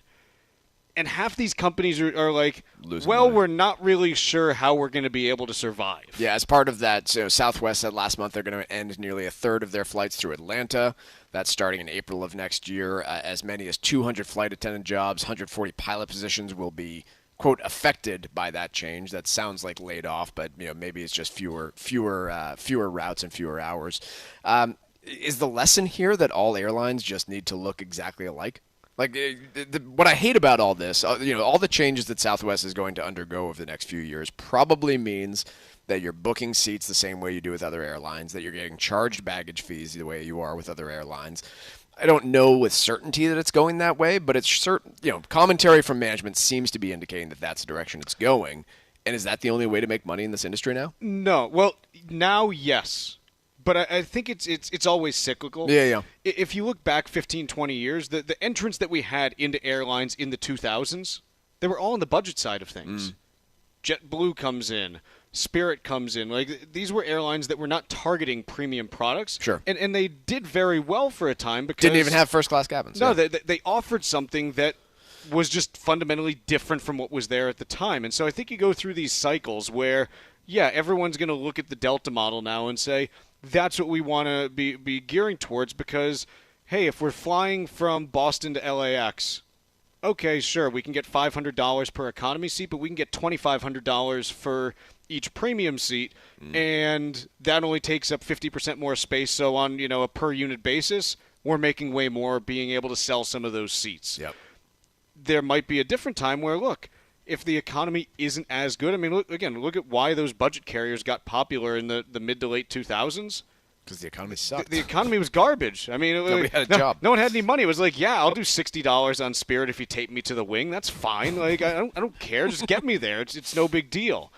And half these companies are like, losing money. We're not really sure how we're going to be able to survive. Yeah, as part of that, Southwest said last month they're going to end nearly a third of their flights through Atlanta. That's starting in April of next year. As many as 200 flight attendant jobs, 140 pilot positions will be, quote, affected by that change. That sounds like laid off, but maybe it's just fewer routes and fewer hours. Is the lesson here that all airlines just need to look exactly alike? Like, what I hate about all this, all the changes that Southwest is going to undergo over the next few years probably means that you're booking seats the same way you do with other airlines, that you're getting charged baggage fees the way you are with other airlines. I don't know with certainty that it's going that way, but it's certain. Commentary from management seems to be indicating that that's the direction it's going. And is that the only way to make money in this industry now? No. Well, now, yes. But I think it's always cyclical. Yeah. If you look back 15, 20 years, the entrance that we had into airlines in the 2000s, they were all on the budget side of things. JetBlue comes in. Spirit comes in. Like, these were airlines that were not targeting premium products. Sure. And they did very well for a time because... Didn't even have first-class cabins. No, they offered something that was just fundamentally different from what was there at the time. And so I think you go through these cycles where, everyone's going to look at the Delta model now and say, that's what we want to be gearing towards because, hey, if we're flying from Boston to LAX, okay, sure, we can get $500 per economy seat, but we can get $2,500 for each premium seat, and that only takes up 50% more space. So on a per unit basis, we're making way more being able to sell some of those seats. Yep. There might be a different time where, look, if the economy isn't as good, I mean, look at why those budget carriers got popular in the mid to late 2000s. Because the economy sucked. The economy was garbage. I mean, nobody had a job. No one had any money. It was like, I'll do $60 on Spirit if you take me to the wing. That's fine. Like, I don't care. Just get me there. It's no big deal.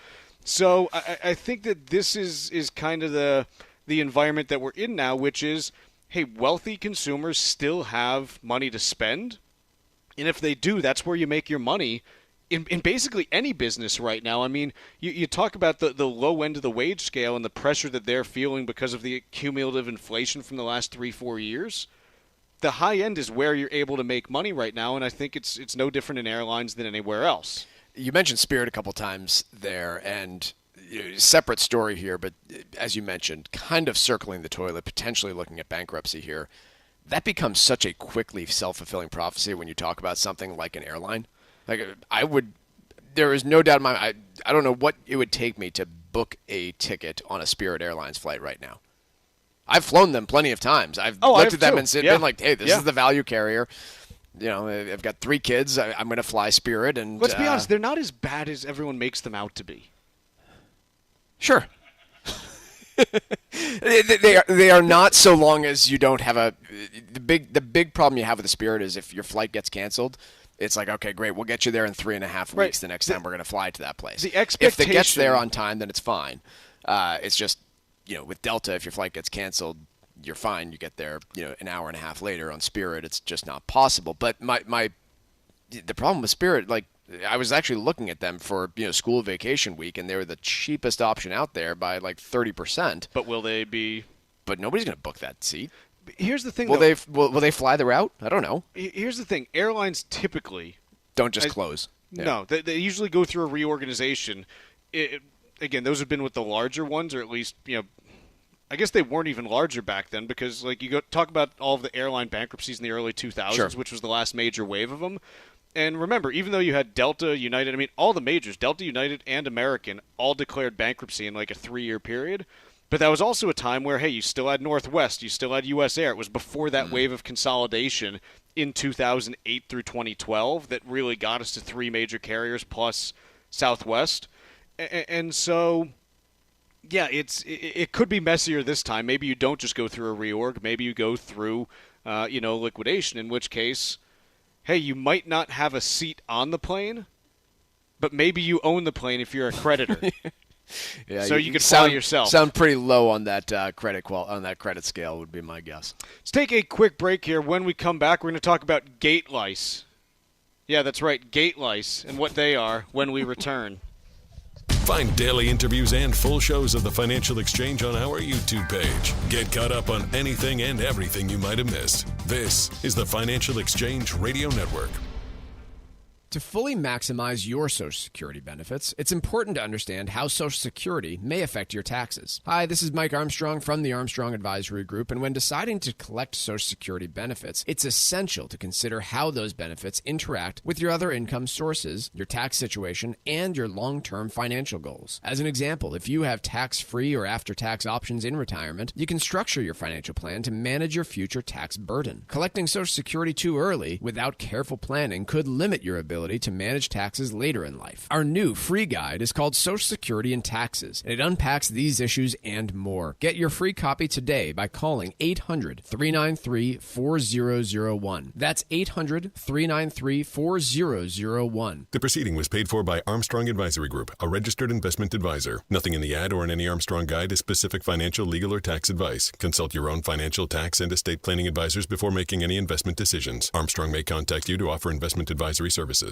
So I think that this is kind of the environment that we're in now, which is, hey, wealthy consumers still have money to spend, and if they do, that's where you make your money. In basically any business right now. I mean, you talk about the low end of the wage scale and the pressure that they're feeling because of the cumulative inflation from the last 3-4 years. The high end is where you're able to make money right now, and I think it's no different in airlines than anywhere else. You mentioned Spirit a couple times there, and separate story here, but as you mentioned, kind of circling the toilet, potentially looking at bankruptcy here. That becomes such a quickly self-fulfilling prophecy when you talk about something like an airline. Like, there is no doubt in my mind, I don't know what it would take me to book a ticket on a Spirit Airlines flight right now. I've flown them plenty of times. I've looked at them and been like, hey, this is the value carrier. I've got 3 kids. I'm going to fly Spirit. And let's be honest, they're not as bad as everyone makes them out to be. Sure. They are not, so long as you don't have the big problem you have with the Spirit is if your flight gets canceled, it's like, okay, great, we'll get you there in 3.5 weeks the next time we're going to fly to that place. The expectation, if it gets there on time, then it's fine. It's just, with Delta, if your flight gets canceled, you're fine. You get there, an hour and a half later. On Spirit, it's just not possible. But the problem with Spirit, like, I was actually looking at them for school vacation week, and they were the cheapest option out there by like 30%. But will they be? But nobody's going to book that seat. Here's the thing. Will they fly the route? I don't know. Here's the thing. Airlines typically don't just close. No, they usually go through a reorganization. Again, those have been with the larger ones, or at least I guess they weren't even larger back then, because like you talk about all of the airline bankruptcies in the early 2000s, sure, which was the last major wave of them. And remember, even though you had Delta, United, all the majors, Delta, United, and American, all declared bankruptcy in like a 3-year period. But that was also a time where, hey, you still had Northwest, you still had U.S. Air. It was before that wave of consolidation in 2008 through 2012 that really got us to 3 major carriers plus Southwest. And so, yeah, it could be messier this time. Maybe you don't just go through a reorg. Maybe you go through, liquidation, in which case, hey, you might not have a seat on the plane, but maybe you own the plane if you're a creditor. Yeah, so you could fly yourself. Sound pretty low on that credit scale would be my guess. Let's take a quick break here. When we come back, we're going to talk about gate lice. Yeah, that's right, gate lice, and what they are when we return. Find daily interviews and full shows of the Financial Exchange on our YouTube page. Get caught up on anything and everything you might have missed. This is the Financial Exchange Radio Network. To fully maximize your Social Security benefits, it's important to understand how Social Security may affect your taxes. Hi, this is Mike Armstrong from the Armstrong Advisory Group, and when deciding to collect Social Security benefits, it's essential to consider how those benefits interact with your other income sources, your tax situation, and your long-term financial goals. As an example, if you have tax-free or after-tax options in retirement, you can structure your financial plan to manage your future tax burden. Collecting Social Security too early without careful planning could limit your ability to manage taxes later in life. Our new free guide is called Social Security and Taxes, and it unpacks these issues and more. Get your free copy today by calling 800-393-4001. That's 800-393-4001. The proceeding was paid for by Armstrong Advisory Group, a registered investment advisor. Nothing in the ad or in any Armstrong guide is specific financial, legal, or tax advice. Consult your own financial, tax, and estate planning advisors before making any investment decisions. Armstrong may contact you to offer investment advisory services.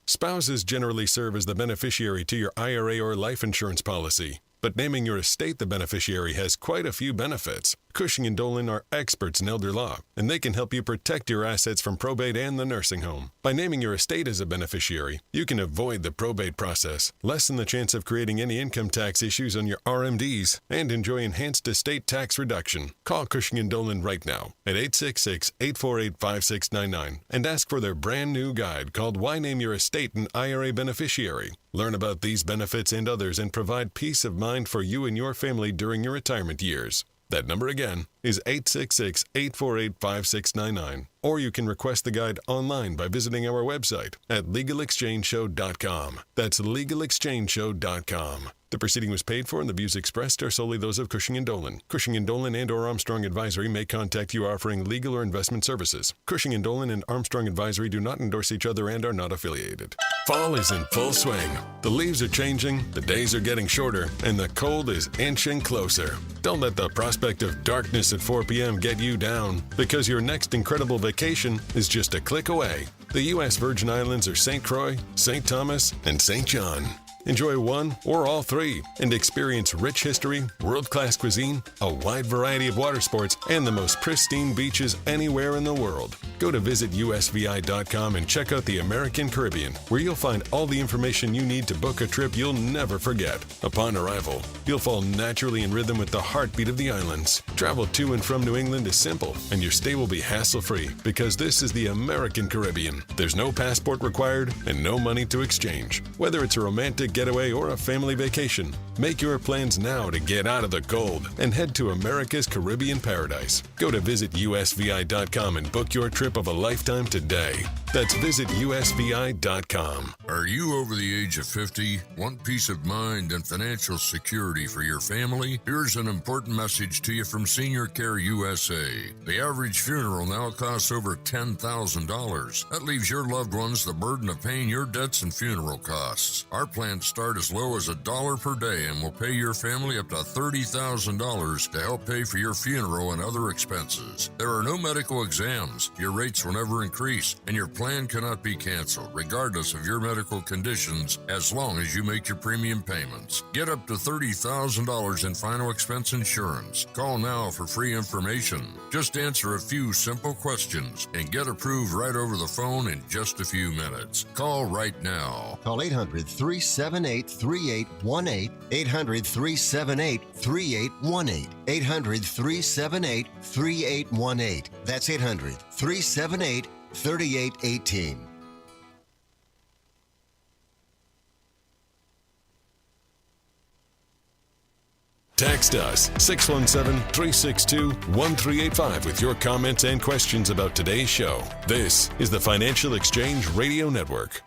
Spouses generally serve as the beneficiary to your IRA or life insurance policy, but naming your estate the beneficiary has quite a few benefits. Cushing & Dolan are experts in elder law, and they can help you protect your assets from probate and the nursing home. By naming your estate as a beneficiary, you can avoid the probate process, lessen the chance of creating any income tax issues on your RMDs, and enjoy enhanced estate tax reduction. Call Cushing & Dolan right now at 866-848-5699 and ask for their brand new guide called Why Name Your Estate an IRA Beneficiary. Learn about these benefits and others and provide peace of mind for you and your family during your retirement years. That number again is 866-848-5699. Or you can request the guide online by visiting our website at LegalExchangeShow.com. That's LegalExchangeShow.com. The proceeding was paid for and the views expressed are solely those of Cushing & Dolan. Cushing & Dolan and or Armstrong Advisory may contact you offering legal or investment services. Cushing & Dolan and Armstrong Advisory do not endorse each other and are not affiliated. Fall is in full swing. The leaves are changing, the days are getting shorter, and the cold is inching closer. Don't let the prospect of darkness at 4 p.m. get you down, because your next incredible vacation is just a click away. The U.S. Virgin Islands are St. Croix, St. Thomas, and St. John. Enjoy one or all three and experience rich history, world-class cuisine, a wide variety of water sports, and the most pristine beaches anywhere in the world. Go to visitusvi.com and check out the American Caribbean, where you'll find all the information you need to book a trip you'll never forget. Upon arrival, you'll fall naturally in rhythm with the heartbeat of the islands. Travel to and from New England is simple, and your stay will be hassle-free because this is the American Caribbean. There's no passport required and no money to exchange. Whether it's a romantic getaway, or a family vacation. Make your plans now to get out of the cold and head to America's Caribbean paradise. Go to visitusvi.com and book your trip of a lifetime today. That's visitusvi.com. Are you over the age of 50? Want peace of mind and financial security for your family? Here's an important message to you from Senior Care USA. The average funeral now costs over $10,000. That leaves your loved ones the burden of paying your debts and funeral costs. Our plans start as low as $1 per day and will pay your family up to $30,000 to help pay for your funeral and other expenses. There are no medical exams. Your rates will never increase, and your plan cannot be canceled, regardless of your medical conditions, as long as you make your premium payments. Get up to $30,000 in final expense insurance. Call now for free information. Just answer a few simple questions and get approved right over the phone in just a few minutes. Call right now. Call 800-378-3818. 800-378-3818. 800-378-3818. That's 800-378-3818. Text us 617-362-1385 with your comments and questions about today's show. This is the Financial Exchange Radio Network.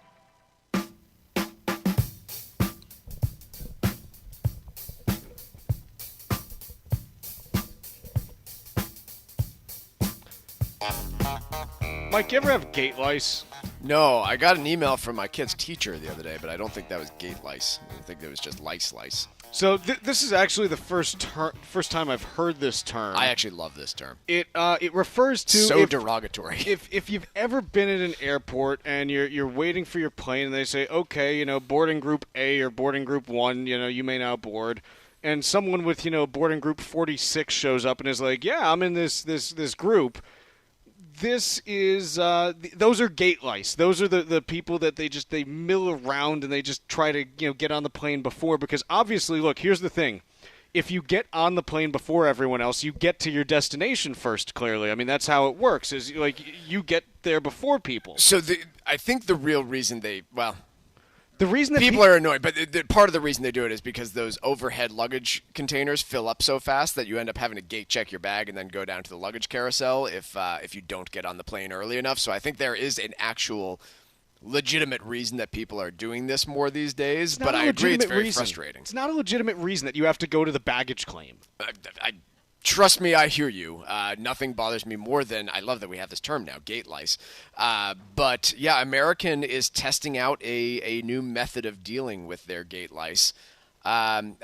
Mike, you ever have gate lice? No, I got an email from my kid's teacher the other day, but I don't think that was gate lice. I think it was just lice. So this is actually the first time I've heard this term. I actually love this term. It refers to so derogatory. If you've ever been at an airport and you're waiting for your plane and they say, okay, boarding group A or boarding group 1, you may now board, and someone with boarding group 46 shows up and is like, yeah, I'm in this group. This is those are gate lice. Those are the people that they mill around and they just try to get on the plane before, because obviously, look, here's the thing. If you get on the plane before everyone else, you get to your destination first, clearly. I mean, that's how it works, is like you get there before people. So I think the real reason the reason that people are annoyed, but part of the reason they do it is because those overhead luggage containers fill up so fast that you end up having to gate check your bag and then go down to the luggage carousel if you don't get on the plane early enough. So I think there is an actual legitimate reason that people are doing this more these days, but I agree it's very frustrating. It's not a legitimate reason that you have to go to the baggage claim. Trust me, I hear you. Nothing bothers me more than, I love that we have this term now, gate lice. But yeah, American is testing out a new method of dealing with their gate lice. I'm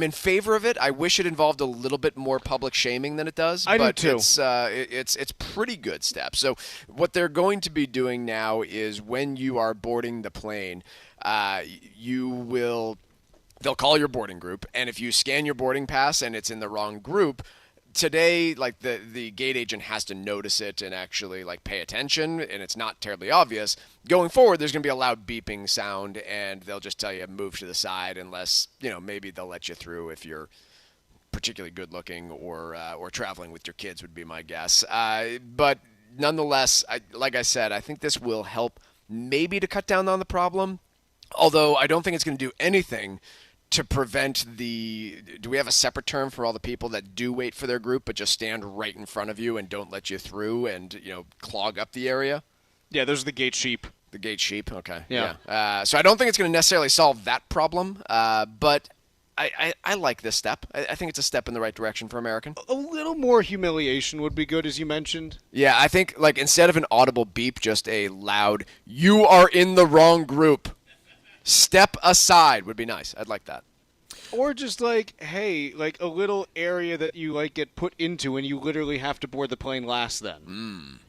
in favor of it. I wish it involved a little bit more public shaming than it does. I do too. It's pretty good step. So what they're going to be doing now is when you are boarding the plane, they'll call your boarding group, and if you scan your boarding pass and it's in the wrong group, today, like the gate agent has to notice it and actually pay attention, and it's not terribly obvious. Going forward, there's going to be a loud beeping sound, and they'll just tell you move to the side unless maybe they'll let you through if you're particularly good looking or traveling with your kids would be my guess. But nonetheless, like I said, I think this will help maybe to cut down on the problem. Although I don't think it's going to do anything to prevent do we have a separate term for all the people that do wait for their group but just stand right in front of you and don't let you through and, clog up the area? Yeah, those are the gate sheep. The gate sheep, okay. Yeah. So I don't think it's going to necessarily solve that problem, but I like this step. I think it's a step in the right direction for American. A little more humiliation would be good, as you mentioned. Yeah, I think instead of an audible beep, just a loud, you are in the wrong group. Step aside would be nice. I'd like that. Or just hey, a little area that you get put into and you literally have to board the plane last then.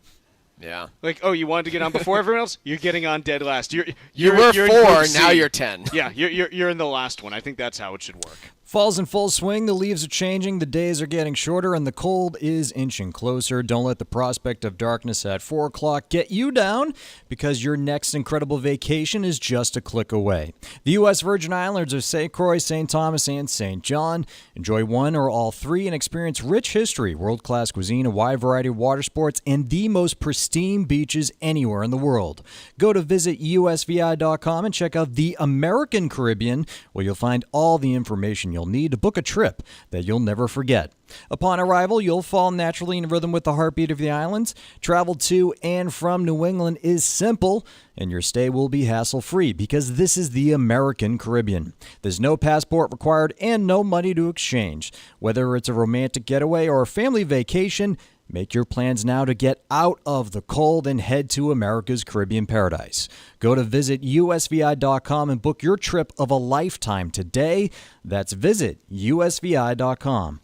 Yeah. You wanted to get on before everyone else? You're getting on dead last. You were 4, now you're 10. Yeah, you're in the last one. I think that's how it should work. Fall's in full swing, the leaves are changing, the days are getting shorter, and the cold is inching closer. Don't let the prospect of darkness at 4 o'clock get you down, because your next incredible vacation is just a click away. The U.S. Virgin Islands are St. Croix, St. Thomas, and St. John. Enjoy one or all three and experience rich history, world-class cuisine, a wide variety of water sports, and the most pristine beaches anywhere in the world. Go to visitusvi.com and check out the American Caribbean, where you'll find all the information you'll need to book a trip that you'll never forget. Upon arrival, you'll fall naturally in rhythm with the heartbeat of the islands. Travel to and from New England is simple, and your stay will be hassle-free because this is the American Caribbean. There's no passport required and no money to exchange. Whether it's a romantic getaway or a family vacation, make your plans now to get out of the cold and head to America's Caribbean paradise. Go to visitusvi.com and book your trip of a lifetime today. That's visitusvi.com.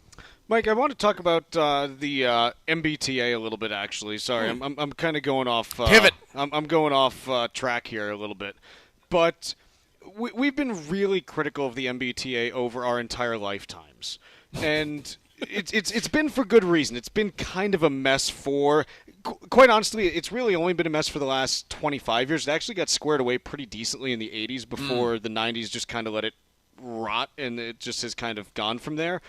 Mike, I want to talk about the MBTA a little bit. Actually, sorry, I'm kind of going off pivot. I'm going off track here a little bit, but we've been really critical of the MBTA over our entire lifetimes, and it's been for good reason. It's been kind of a mess for, quite honestly, it's really only been a mess for the last 25 years. It actually got squared away pretty decently in the 80s before the 90s just kind of let it rot, and it just has kind of gone from there.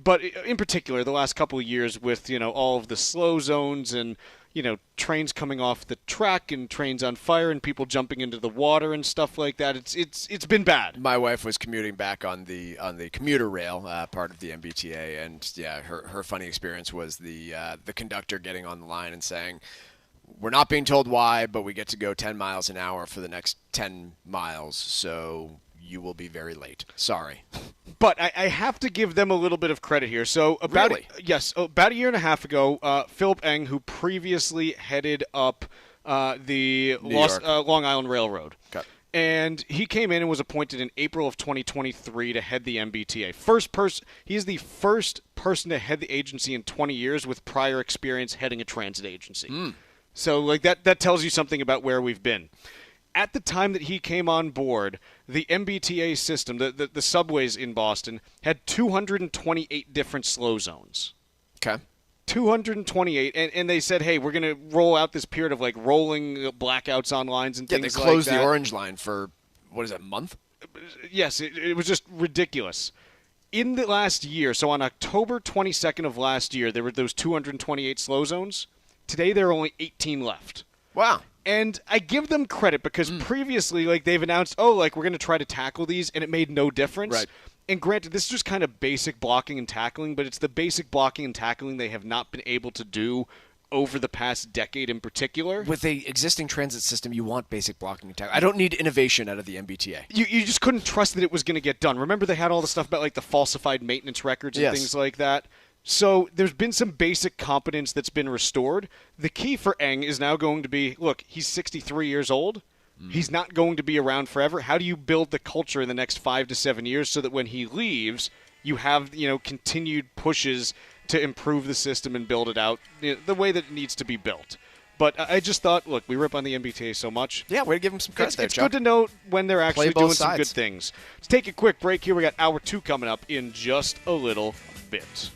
But in particular, the last couple of years with, all of the slow zones and, trains coming off the track and trains on fire and people jumping into the water and stuff like that, it's been bad. My wife was commuting back on the commuter rail part of the MBTA, and her funny experience was the conductor getting on the line and saying, "We're not being told why, but we get to go 10 miles an hour for the next 10 miles, so you will be very late. Sorry." But I have to give them a little bit of credit here. So about a year and a half ago, Philip Eng, who previously headed up the Long Island Railroad, and he came in and was appointed in April of 2023 to head the MBTA. He is the first person to head the agency in 20 years with prior experience heading a transit agency. So that tells you something about where we've been. At the time that he came on board, the MBTA system, the subways in Boston, had 228 different slow zones. Okay. 228, and they said, hey, we're going to roll out this period of rolling blackouts on lines and things like that. Yeah, they closed the Orange Line for, a month? Yes, it was just ridiculous. In the last year, so on October 22nd of last year, there were those 228 slow zones. Today, there are only 18 left. Wow. And I give them credit because previously, they've announced, we're going to try to tackle these, and it made no difference. Right. And granted, this is just kind of basic blocking and tackling, but it's the basic blocking and tackling they have not been able to do over the past decade in particular. With the existing transit system, you want basic blocking and tackling. I don't need innovation out of the MBTA. You just couldn't trust that it was going to get done. Remember they had all the stuff about the falsified maintenance records and things like that? So there's been some basic competence that's been restored. The key for Eng is now going to be, look, he's 63 years old. He's not going to be around forever. How do you build the culture in the next 5 to 7 years so that when he leaves, you have continued pushes to improve the system and build it out the way that it needs to be built? But I just thought, look, we rip on the MBTA so much. Yeah, we're going to give them some credit. It's good to know when they're actually doing some good things. Let's take a quick break here. We got Hour 2 coming up in just a little bit.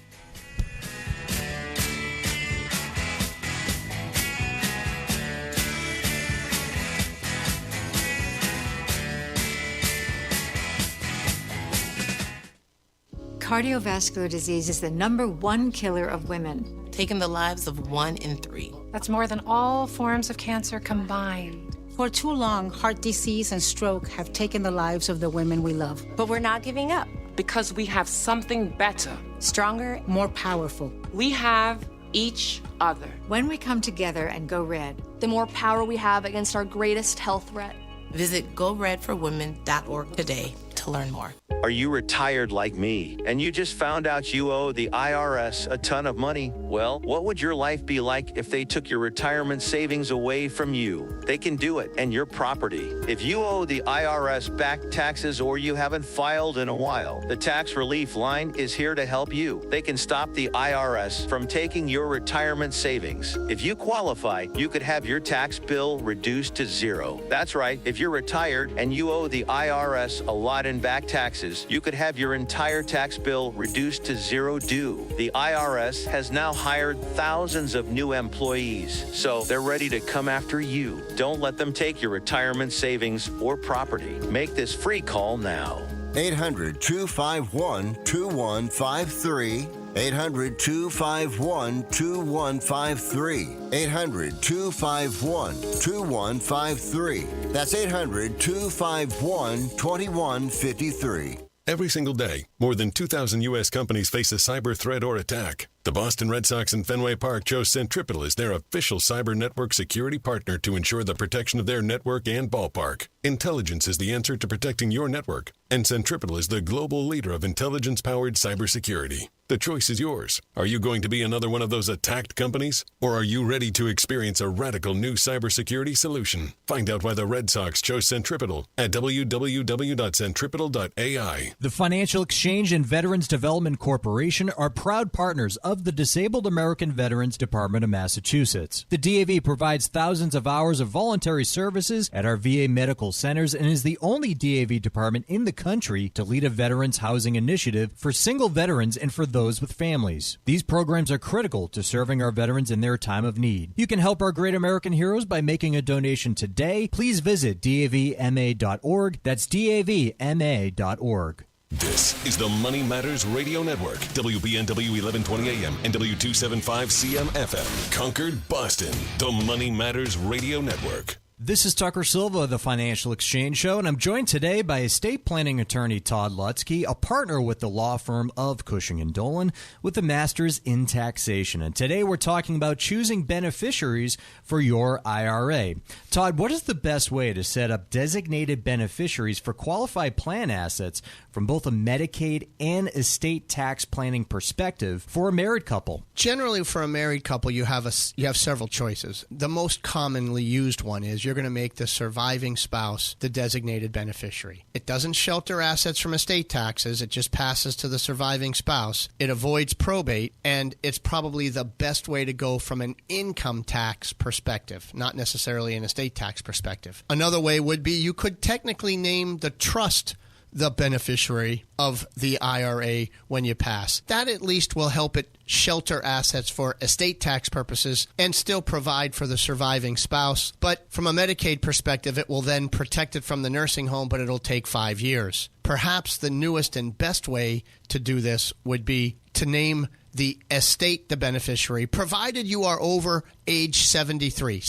Cardiovascular disease is the #1 killer of women, taking the lives of 1 in 3. That's more than all forms of cancer combined. For too long, heart disease and stroke have taken the lives of the women we love. But we're not giving up. Because we have something better. Stronger, more powerful. We have each other. When we come together and go red, the more power we have against our greatest health threat. Visit GoRedForWomen.org today to learn more. Are you retired like me, and you just found out you owe the IRS a ton of money? Well, what would your life be like if they took your retirement savings away from you? They can do it, and your property. If you owe the IRS back taxes or you haven't filed in a while, the Tax Relief Line is here to help you. They can stop the IRS from taking your retirement savings. If you qualify, you could have your tax bill reduced to 0. That's right, if you're retired and you owe the IRS a lot in back taxes, taxes, you could have your entire tax bill reduced to zero due. The IRS has now hired thousands of new employees, so they're ready to come after you. Don't let them take your retirement savings or property. Make this free call now. 800-251-2153. 800-251-2153. 800-251-2153. That's 800-251-2153. Every single day, more than 2,000 U.S. companies face a cyber threat or attack. The Boston Red Sox in Fenway Park chose Centripetal as their official cyber network security partner to ensure the protection of their network and ballpark. Intelligence is the answer to protecting your network, and Centripetal is the global leader of intelligence-powered cybersecurity. The choice is yours. Are you going to be another one of those attacked companies? Or are you ready to experience a radical new cybersecurity solution? Find out why the Red Sox chose Centripetal at www.centripetal.ai. The Financial Exchange and Veterans Development Corporation are proud partners of the Disabled American Veterans Department of Massachusetts. The DAV provides thousands of hours of voluntary services at our VA medical centers and is the only DAV department in the country to lead a veterans housing initiative for single veterans and for those with families. These programs are critical to serving our veterans in their time of need. You can help our great American heroes by making a donation today. Please visit davma.org. That's davma.org. This is the Money Matters Radio Network, WBNW 1120 AM and W275 CM FM, Concord, Boston. The Money Matters Radio Network. This is Tucker Silva of the Financial Exchange Show, and I'm joined today by estate planning attorney Todd Lutzke, a partner with the law firm of Cushing & Dolan with a master's in taxation. And today we're talking about choosing beneficiaries for your IRA. Todd, what is the best way to set up designated beneficiaries for qualified plan assets from both a Medicaid and estate tax planning perspective for a married couple? Generally, for a married couple, you have several choices. The most commonly used one is you're going to make the surviving spouse the designated beneficiary. It doesn't shelter assets from estate taxes. It just passes to the surviving spouse. It avoids probate, and it's probably the best way to go from an income tax perspective, not necessarily an estate tax perspective. Another way would be you could technically name the trust the beneficiary of the IRA when you pass. That at least will help it shelter assets for estate tax purposes and still provide for the surviving spouse. But from a Medicaid perspective, it will then protect it from the nursing home, but it'll take 5 years. Perhaps the newest and best way to do this would be to name the estate the beneficiary, provided you are over age 73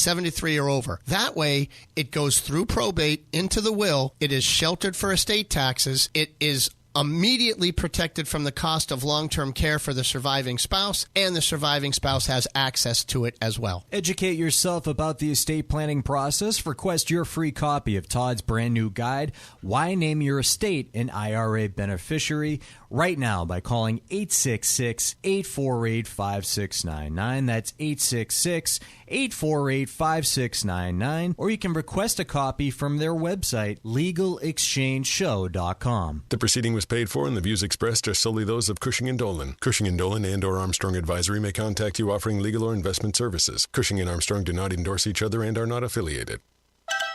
or over. That way, it goes through probate into the will. It is sheltered for estate taxes. It is immediately protected from the cost of long-term care for the surviving spouse, and the surviving spouse has access to it as well. Educate yourself about the estate planning process. Request your free copy of Todd's brand new guide, Why Name Your Estate an IRA Beneficiary, right now by calling 866-848-5699. That's 866-848-5699. Or you can request a copy from their website, legalexchangeshow.com. The proceeding was paid for, and the views expressed are solely those of Cushing & Dolan. Cushing & Dolan and or Armstrong Advisory may contact you offering legal or investment services. Cushing & Armstrong do not endorse each other and are not affiliated.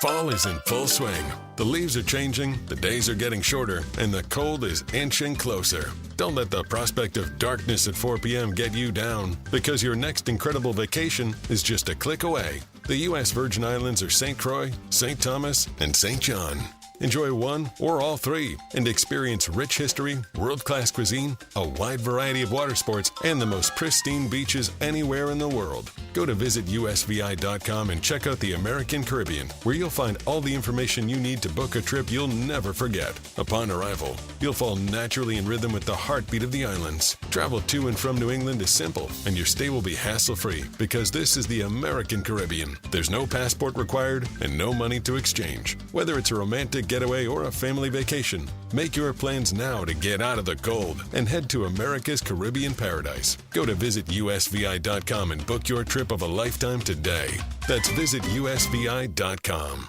Fall is in full swing. The leaves are changing, the days are getting shorter, and the cold is inching closer. Don't let the prospect of darkness at 4 p.m. get you down, because your next incredible vacation is just a click away. The U.S. Virgin Islands are St. Croix, St. Thomas, and St. John. Enjoy one or all three and experience rich history, world-class cuisine, a wide variety of water sports, and the most pristine beaches anywhere in the world. Go to visitusvi.com and check out the American Caribbean, where you'll find all the information you need to book a trip you'll never forget. Upon arrival, you'll fall naturally in rhythm with the heartbeat of the islands. Travel to and from New England is simple, and your stay will be hassle-free because this is the American Caribbean. There's no passport required and no money to exchange. Whether it's a romantic getaway or a family vacation, make your plans now to get out of the cold and head to America's Caribbean paradise. Go to visitusvi.com and book your trip of a lifetime today. That's visitusvi.com.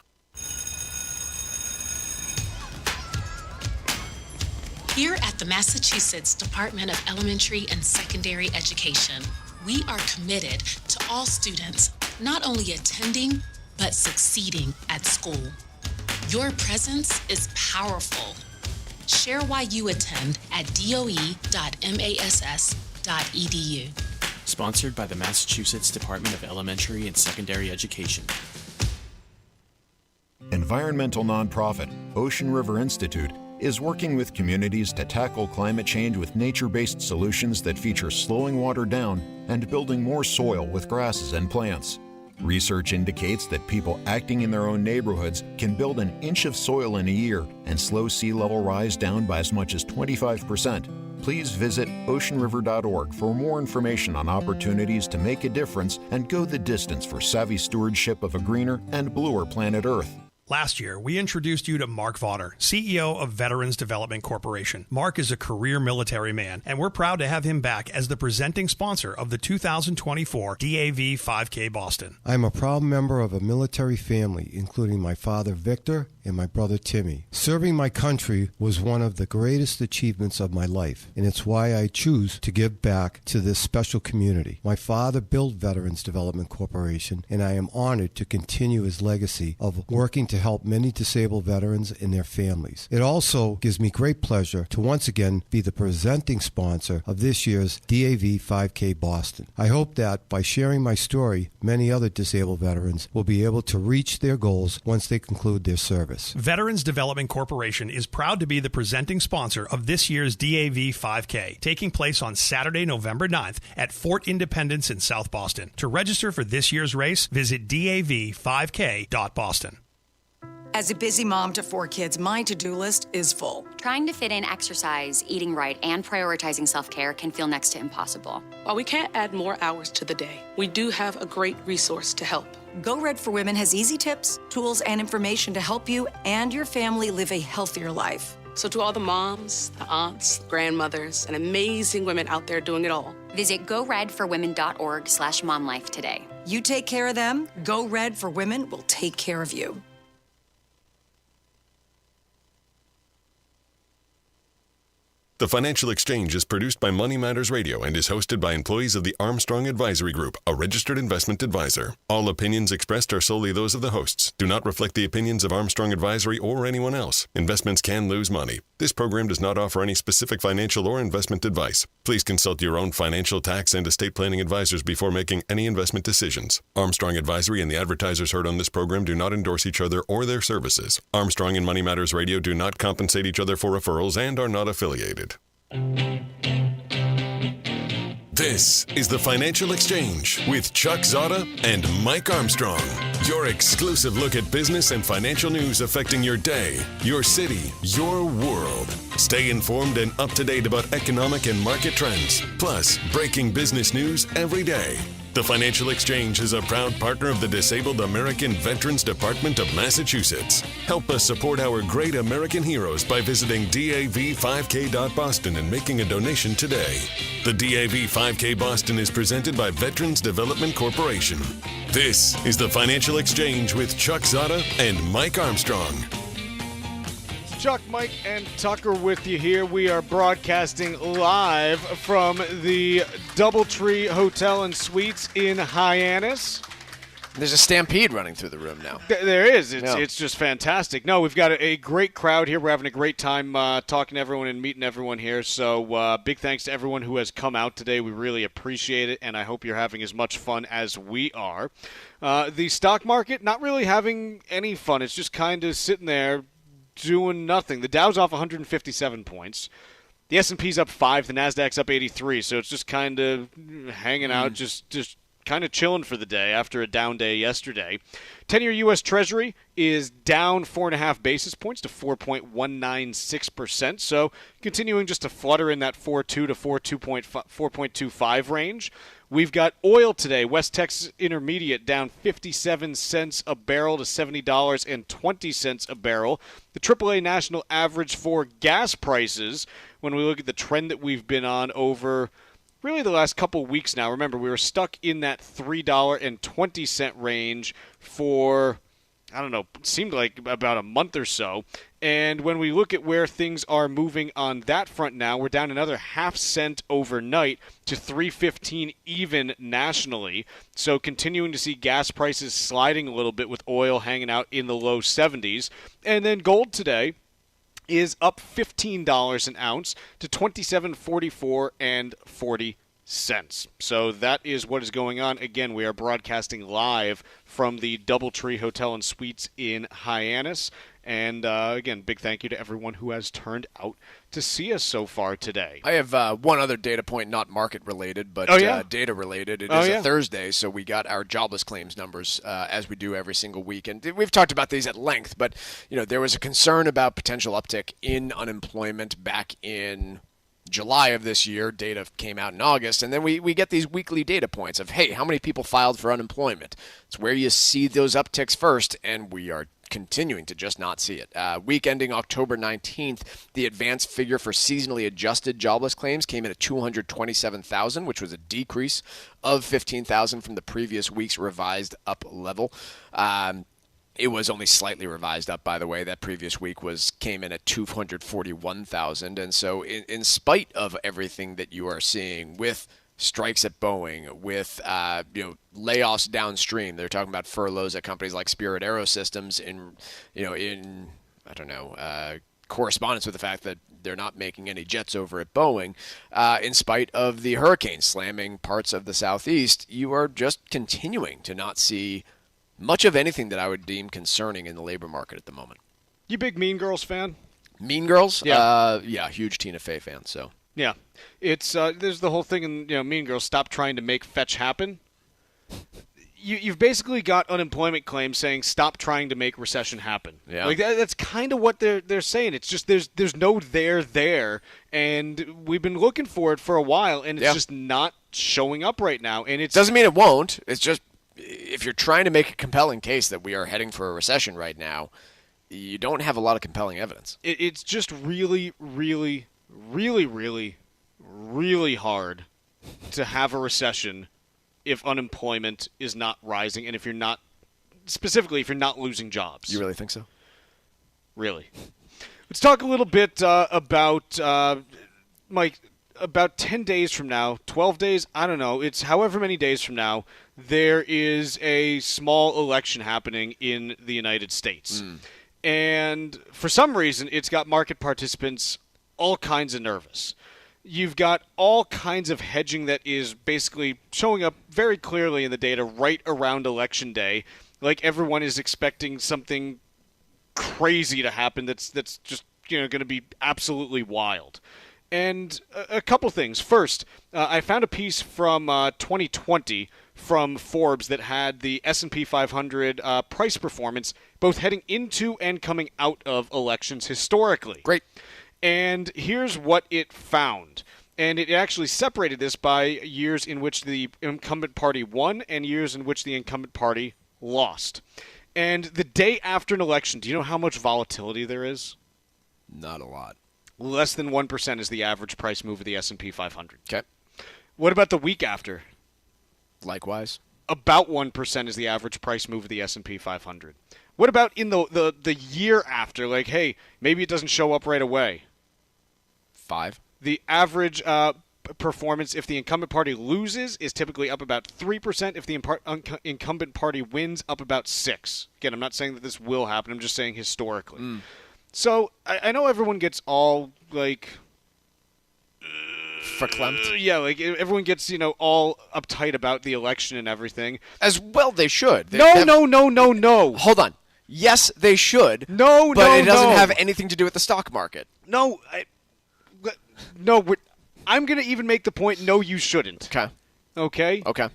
Here at the Massachusetts Department of Elementary and Secondary Education, we are committed to all students not only attending, but succeeding at school. Your presence is powerful. Share why you attend at doe.mass.edu. Sponsored by the Massachusetts Department of Elementary and Secondary Education. Environmental nonprofit Ocean River Institute is working with communities to tackle climate change with nature-based solutions that feature slowing water down and building more soil with grasses and plants. Research indicates that people acting in their own neighborhoods can build an inch of soil in a year and slow sea level rise down by as much as 25%. Please visit oceanriver.org for more information on opportunities to make a difference and go the distance for savvy stewardship of a greener and bluer planet Earth. Last year, we introduced you to Mark Vaughter, CEO of Veterans Development Corporation. Mark is a career military man, and we're proud to have him back as the presenting sponsor of the 2024 DAV 5K Boston. I'm a proud member of a military family, including my father, Victor, and my brother, Timmy. Serving my country was one of the greatest achievements of my life, and it's why I choose to give back to this special community. My father built Veterans Development Corporation, and I am honored to continue his legacy of working to help many disabled veterans and their families. It also gives me great pleasure to once again be the presenting sponsor of this year's DAV 5K Boston. I hope that by sharing my story, many other disabled veterans will be able to reach their goals once they conclude their service. Veterans Development Corporation is proud to be the presenting sponsor of this year's DAV 5K, taking place on Saturday, November 9th at Fort Independence in South Boston. To register for this year's race, visit dav5k.boston. As a busy mom to 4 kids, my to-do list is full. Trying to fit in exercise, eating right, and prioritizing self-care can feel next to impossible. While we can't add more hours to the day, we do have a great resource to help. Go Red for Women has easy tips, tools, and information to help you and your family live a healthier life. So to all the moms, the aunts, the grandmothers, and amazing women out there doing it all, visit goredforwomen.org/momlife today. You take care of them, Go Red for Women will take care of you. The Financial Exchange is produced by Money Matters Radio and is hosted by employees of the Armstrong Advisory Group, a registered investment advisor. All opinions expressed are solely those of the hosts, do not reflect the opinions of Armstrong Advisory or anyone else. Investments can lose money. This program does not offer any specific financial or investment advice. Please consult your own financial, tax, and estate planning advisors before making any investment decisions. Armstrong Advisory and the advertisers heard on this program do not endorse each other or their services. Armstrong and Money Matters Radio do not compensate each other for referrals and are not affiliated. This is the Financial Exchange with Chuck Zodda and Mike Armstrong. Your exclusive look at business and financial news affecting your day, your city, your world. Stay informed and up to date about economic and market trends, plus breaking business news every day. The Financial Exchange is a proud partner of the Disabled American Veterans Department of Massachusetts. Help us support our great American heroes by visiting dav5k.boston and making a donation today. The DAV 5K Boston is presented by Veterans Development Corporation. This is the Financial Exchange with Chuck Zodda and Mike Armstrong. Chuck, Mike, and Tucker with you here. We are broadcasting live from the Doubletree Hotel and Suites in Hyannis. There's a stampede running through the room now. There is. It's just fantastic. No, we've got a great crowd here. We're having a great time talking to everyone and meeting everyone here. So big thanks to everyone who has come out today. We really appreciate it, and I hope you're having as much fun as we are. The stock market, not really having any fun. It's just kind of sitting there doing nothing. The Dow's off 157 points. The S&P's up 5. The Nasdaq's up 83. So it's just kind of hanging out, just kind of chilling for the day after a down day yesterday. 10-year U.S. Treasury is down 4.5 basis points to 4.196%. So continuing just to flutter in that 4.2 to 4.25 range. We've got oil today, West Texas Intermediate down 57 cents a barrel to $70.20 a barrel. The AAA national average for gas prices, when we look at the trend that we've been on over really the last couple weeks now. Remember, we were stuck in that $3.20 range for, I don't know, it seemed like about a month or so. And when we look at where things are moving on that front now, we're down another half cent overnight to $3.15 even nationally. So continuing to see gas prices sliding a little bit with oil hanging out in the low 70s. And then gold today, is up $15 an ounce to $27.44.40. So that is what is going on. Again, we are broadcasting live from the DoubleTree Hotel and Suites in Hyannis. And again, big thank you to everyone who has turned out to see us so far today. I have one other data point, not market-related, but data-related. It is a Thursday, so we got our jobless claims numbers, as we do every single week. And we've talked about these at length, but there was a concern about potential uptick in unemployment back in July of this year. Data came out in August, and then we get these weekly data points of, hey, how many people filed for unemployment? It's where you see those upticks first, and we are continuing to just not see it. Week ending October 19th, the advanced figure for seasonally adjusted jobless claims came in at 227,000, which was a decrease of 15,000 from the previous week's revised up level. It was only slightly revised up, by the way. That previous week came in at 241,000. And so in spite of everything that you are seeing with strikes at Boeing, with layoffs downstream, they're talking about furloughs at companies like Spirit Aerosystems in correspondence with the fact that they're not making any jets over at Boeing. In spite of the hurricane slamming parts of the Southeast, you are just continuing to not see much of anything that I would deem concerning in the labor market at the moment. You big Mean Girls fan? Mean Girls? Yeah. Huge Tina Fey fan, so. Yeah. It's there's the whole thing in Mean Girls, stop trying to make fetch happen. You've basically got unemployment claims saying stop trying to make recession happen. Yeah. Like that's kind of what they're saying. It's just there's no there, and we've been looking for it for a while, and it's just not showing up right now. And it doesn't mean it won't. It's just if you're trying to make a compelling case that we are heading for a recession right now, you don't have a lot of compelling evidence. It's just really, really, really, really, really hard to have a recession if unemployment is not rising and if you're not losing jobs. You really think so? Really. Let's talk a little bit about, Mike, about 10 days from now, 12 days, I don't know, it's however many days from now, there is a small election happening in the United States. And for some reason, it's got market participants all kinds of nervous. You've got all kinds of hedging that is basically showing up very clearly in the data right around Election Day. Like everyone is expecting something crazy to happen that's just going to be absolutely wild. And a couple things. First, I found a piece from 2020 from Forbes that had the S&P 500 price performance both heading into and coming out of elections historically. Great. And here's what it found. And it actually separated this by years in which the incumbent party won and years in which the incumbent party lost. And the day after an election, do you know how much volatility there is? Not a lot. Less than 1% is the average price move of the S&P 500. Okay. What about the week after? Likewise. About 1% is the average price move of the S&P 500. What about in the year after? Like, hey, maybe it doesn't show up right away. 5. The average performance if the incumbent party loses is typically up about 3%. If the incumbent party wins, up about 6%. Again, I'm not saying that this will happen. I'm just saying historically. So I know everyone gets all like verklempt. Yeah, like everyone gets all uptight about the election and everything. As well, they should. No. Hold on. Yes, they should. But it doesn't have anything to do with the stock market. No, I'm going to even make the point, no, you shouldn't. Okay? Okay.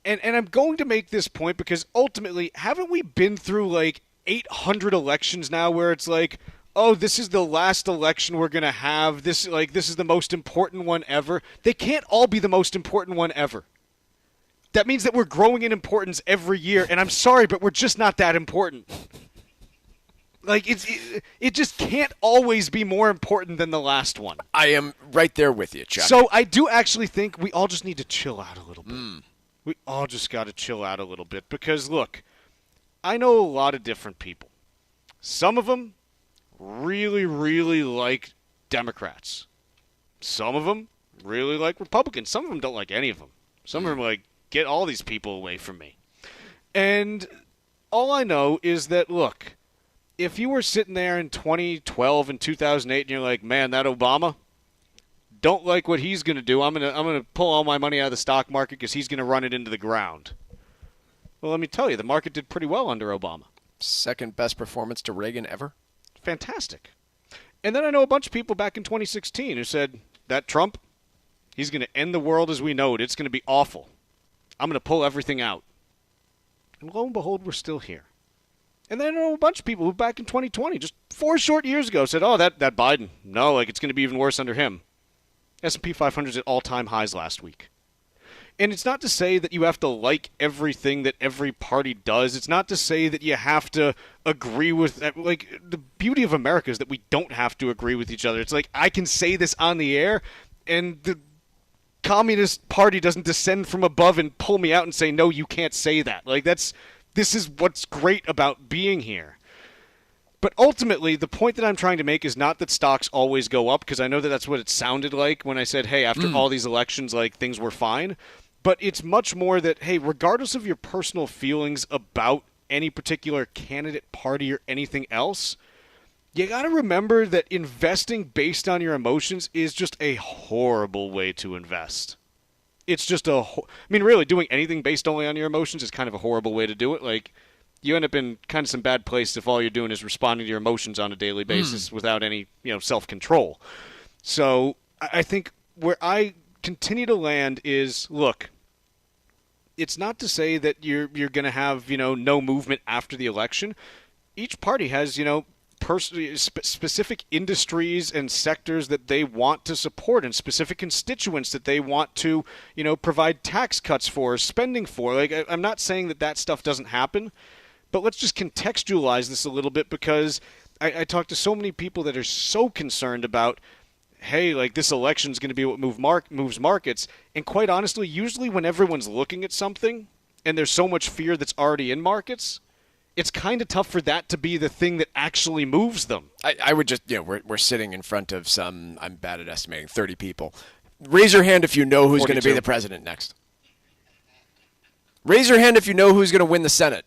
And I'm going to make this point because ultimately, haven't we been through like 800 elections now where it's like, oh, this is the last election we're going to have. This is the most important one ever. They can't all be the most important one ever. That means that we're growing in importance every year, and I'm sorry, but we're just not that important. Like, it just can't always be more important than the last one. I am right there with you, Chuck. So I do actually think we all just need to chill out a little bit. We all just got to chill out a little bit because, look, I know a lot of different people. Some of them really, really like Democrats. Some of them really like Republicans. Some of them don't like any of them. Some of them are like, get all these people away from me. And all I know is that, look, if you were sitting there in 2012 and 2008 and you're like, man, that Obama, don't like what he's going to do. I'm gonna pull all my money out of the stock market because he's going to run it into the ground. Well, let me tell you, the market did pretty well under Obama. Second best performance to Reagan ever. Fantastic. And then I know a bunch of people back in 2016 who said, that Trump, he's going to end the world as we know it. It's going to be awful. I'm going to pull everything out. And lo and behold, we're still here. And then I know a bunch of people who back in 2020, just 4 short years ago, said, oh, that Biden, no, like it's going to be even worse under him. S&P 500 is at all-time highs last week. And it's not to say that you have to like everything that every party does. It's not to say that you have to agree with, like, the beauty of America is that we don't have to agree with each other. It's like, I can say this on the air, and the Communist Party doesn't descend from above and pull me out and say, no, you can't say that. Like, this is what's great about being here. But ultimately, the point that I'm trying to make is not that stocks always go up, because I know that that's what it sounded like when I said, hey, after all these elections, like, things were fine. But it's much more that, hey, regardless of your personal feelings about any particular candidate, party, or anything else, you got to remember that investing based on your emotions is just a horrible way to invest. It's just really, doing anything based only on your emotions is kind of a horrible way to do it. Like, you end up in kind of some bad place if all you're doing is responding to your emotions on a daily basis without any, self-control. So I think where I continue to land is, look, it's not to say that you're going to have, no movement after the election. Each party has, specific industries and sectors that they want to support and specific constituents that they want to, provide tax cuts for, spending for. Like, I'm not saying that stuff doesn't happen. But let's just contextualize this a little bit, because I talk to so many people that are so concerned about, hey, like, this election is going to be what moves markets. And quite honestly, usually when everyone's looking at something and there's so much fear that's already in markets, it's kind of tough for that to be the thing that actually moves them. I would just, we're sitting in front of some, I'm bad at estimating, 30 people. Raise your hand if you know who's going to be the president next. Raise your hand if you know who's going to win the Senate.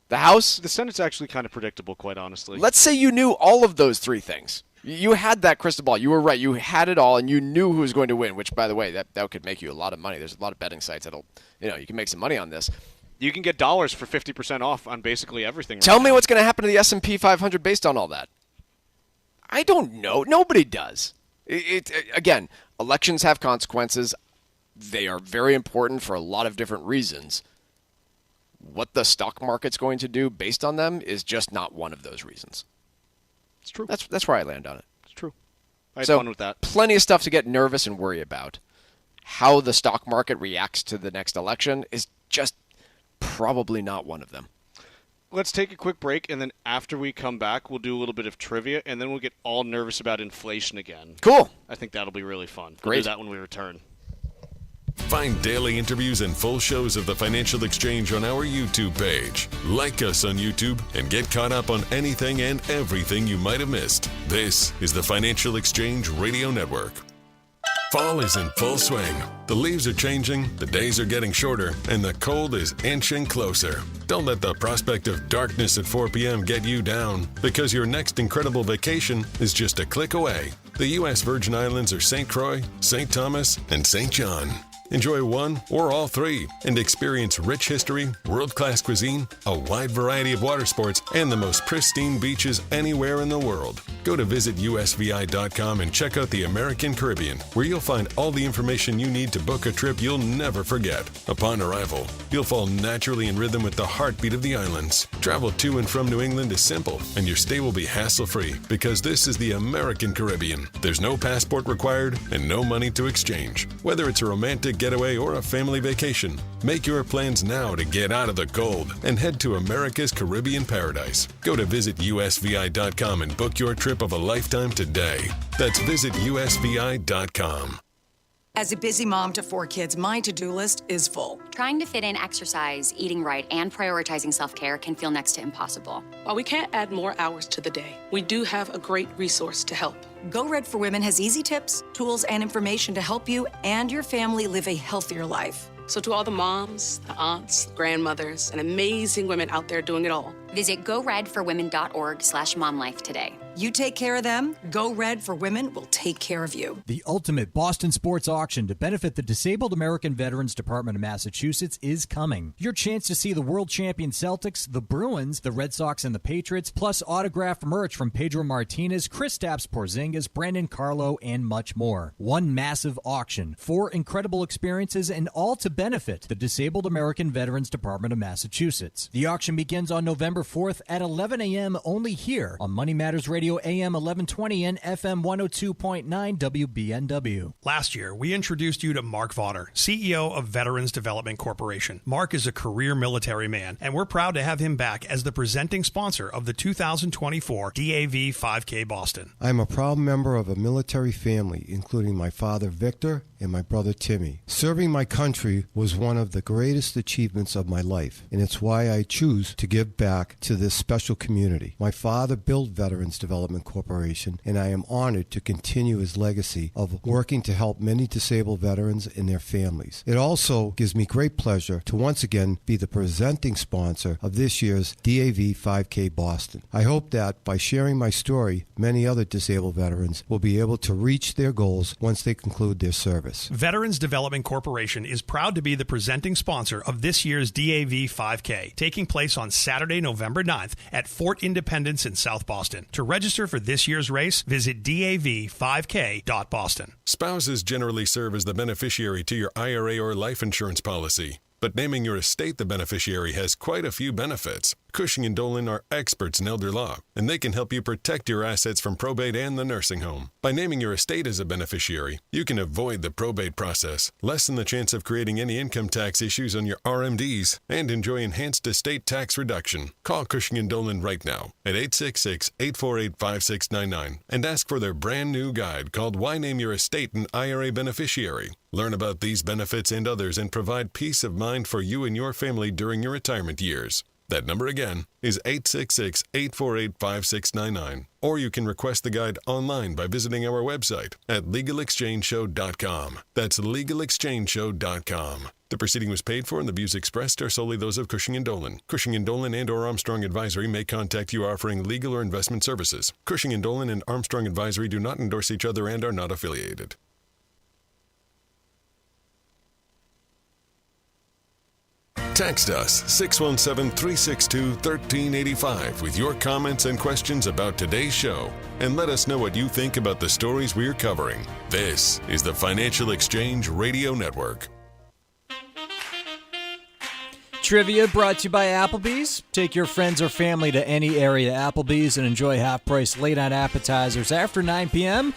The House? The Senate's actually kind of predictable, quite honestly. Let's say you knew all of those three things. You had that crystal ball. You were right. You had it all, and you knew who was going to win, which, by the way, that could make you a lot of money. There's a lot of betting sites that'll, you can make some money on this. You can get dollars for 50% off on basically everything. Tell me what's going to happen to the S&P 500 based on all that. I don't know. Nobody does. Again, elections have consequences. They are very important for a lot of different reasons. What the stock market's going to do based on them is just not one of those reasons. It's true. That's where I land on it. It's true. I had fun with that. Plenty of stuff to get nervous and worry about. How the stock market reacts to the next election is just probably not one of them. Let's take a quick break, and then after we come back, we'll do a little bit of trivia, and then we'll get all nervous about inflation again. Cool. I think that'll be really fun. Great. We'll do that when we return. Find daily interviews and full shows of the Financial Exchange on our YouTube page. Like us on YouTube and get caught up on anything and everything you might have missed. This is the Financial Exchange Radio Network. Fall is in full swing. The leaves are changing, the days are getting shorter, and the cold is inching closer. Don't let the prospect of darkness at 4 p.m. get you down, because your next incredible vacation is just a click away. The U.S. Virgin Islands are St. Croix, St. Thomas, and St. John. Enjoy one or all three and experience rich history, world-class cuisine, a wide variety of water sports, and the most pristine beaches anywhere in the world. Go to visitusvi.com and check out the American Caribbean, where you'll find all the information you need to book a trip you'll never forget. Upon arrival, you'll fall naturally in rhythm with the heartbeat of the islands. Travel to and from New England is simple, and your stay will be hassle-free, because this is the American Caribbean. There's no passport required and no money to exchange. Whether it's a romantic getaway or a family vacation, make your plans now to get out of the cold and head to America's Caribbean paradise. Go to visitusvi.com and book your trip of a lifetime today. That's visitusvi.com. As a busy mom to 4 kids, my to-do list is full. Trying to fit in exercise, eating right, and prioritizing self-care can feel next to impossible. While we can't add more hours to the day, we do have a great resource to help. Go Red for Women has easy tips, tools, and information to help you and your family live a healthier life. So to all the moms, the aunts, the grandmothers, and amazing women out there doing it all, Visit goredforwomen.org/momlife today. You take care of them, Go Red for Women will take care of you. The ultimate Boston sports auction to benefit the Disabled American Veterans Department of Massachusetts is coming. Your chance to see the world champion Celtics, the Bruins, the Red Sox, and the Patriots, plus autographed merch from Pedro Martinez, Kristaps Porzingis, Brandon Carlo, and much more. One massive auction, 4 incredible experiences, and all to benefit the Disabled American Veterans Department of Massachusetts. The auction begins on November 4th at 11 a.m. only here on Money Matters Radio AM 1120 and FM 102.9 WBNW. Last year, we introduced you to Mark Vaughter, CEO of Veterans Development Corporation. Mark is a career military man, and we're proud to have him back as the presenting sponsor of the 2024 DAV 5K Boston. I'm a proud member of a military family, including my father Victor and my brother Timmy. Serving my country was one of the greatest achievements of my life, and it's why I choose to give back to this special community. My father built Veterans Development Corporation, and I am honored to continue his legacy of working to help many disabled veterans and their families. It also gives me great pleasure to once again be the presenting sponsor of this year's DAV 5K Boston. I hope that by sharing my story, many other disabled veterans will be able to reach their goals once they conclude their service. Veterans Development Corporation is proud to be the presenting sponsor of this year's DAV 5K, taking place on Saturday, November 9th at Fort Independence in South Boston. To register for this year's race, visit dav5k.boston. Spouses generally serve as the beneficiary to your IRA or life insurance policy. But naming your estate the beneficiary has quite a few benefits. Cushing & Dolan are experts in elder law, and they can help you protect your assets from probate and the nursing home. By naming your estate as a beneficiary, you can avoid the probate process, lessen the chance of creating any income tax issues on your RMDs, and enjoy enhanced estate tax reduction. Call Cushing & Dolan right now at 866-848-5699 and ask for their brand new guide called Why Name Your Estate an IRA Beneficiary. Learn about these benefits and others and provide peace of mind for you and your family during your retirement years. That number again is 866-848-5699. Or you can request the guide online by visiting our website at LegalExchangeShow.com. That's LegalExchangeShow.com. The proceeding was paid for and the views expressed are solely those of Cushing & Dolan. Cushing & Dolan and or Armstrong Advisory may contact you offering legal or investment services. Cushing & Dolan and Armstrong Advisory do not endorse each other and are not affiliated. Text us 617-362-1385 with your comments and questions about today's show, and let us know what you think about the stories we're covering. This is the Financial Exchange Radio Network. Trivia brought to you by Applebee's. Take your friends or family to any area Applebee's and enjoy half-price late-night appetizers after 9 p.m.,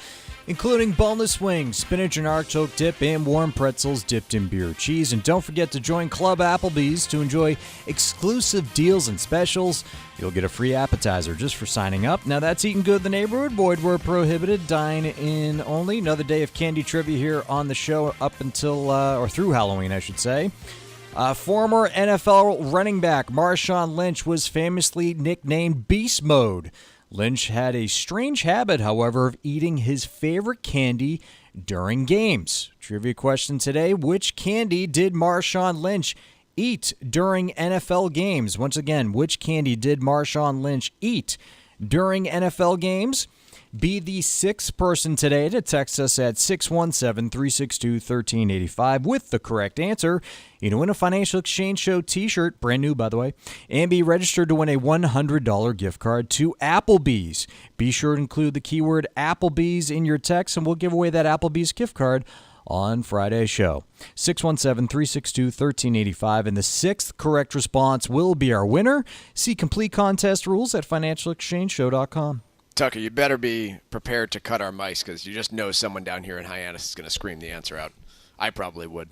including boneless wings, spinach and artichoke dip, and warm pretzels dipped in beer cheese. And don't forget to join Club Applebee's to enjoy exclusive deals and specials. You'll get a free appetizer just for signing up. Now, that's eating good in the neighborhood. Void where prohibited. Dine in only. Another day of candy trivia here on the show up until, or through Halloween, I should say. Former NFL running back Marshawn Lynch was famously nicknamed Beast Mode. Lynch had a strange habit, however, of eating his favorite candy during games. Trivia question today, which candy did Marshawn Lynch eat during NFL games? Once again, which candy did Marshawn Lynch eat during NFL games? Be the sixth person today to text us at 617-362-1385 with the correct answer. You know, win a Financial Exchange Show t-shirt, brand new by the way, and be registered to win a $100 gift card to Applebee's. Be sure to include the keyword Applebee's in your text, and we'll give away that Applebee's gift card on Friday's show. 617-362-1385, and the sixth correct response will be our winner. See complete contest rules at financialexchangeshow.com. Tucker, you better be prepared to cut our mics because you just know someone down here in Hyannis is going to scream the answer out. I probably would.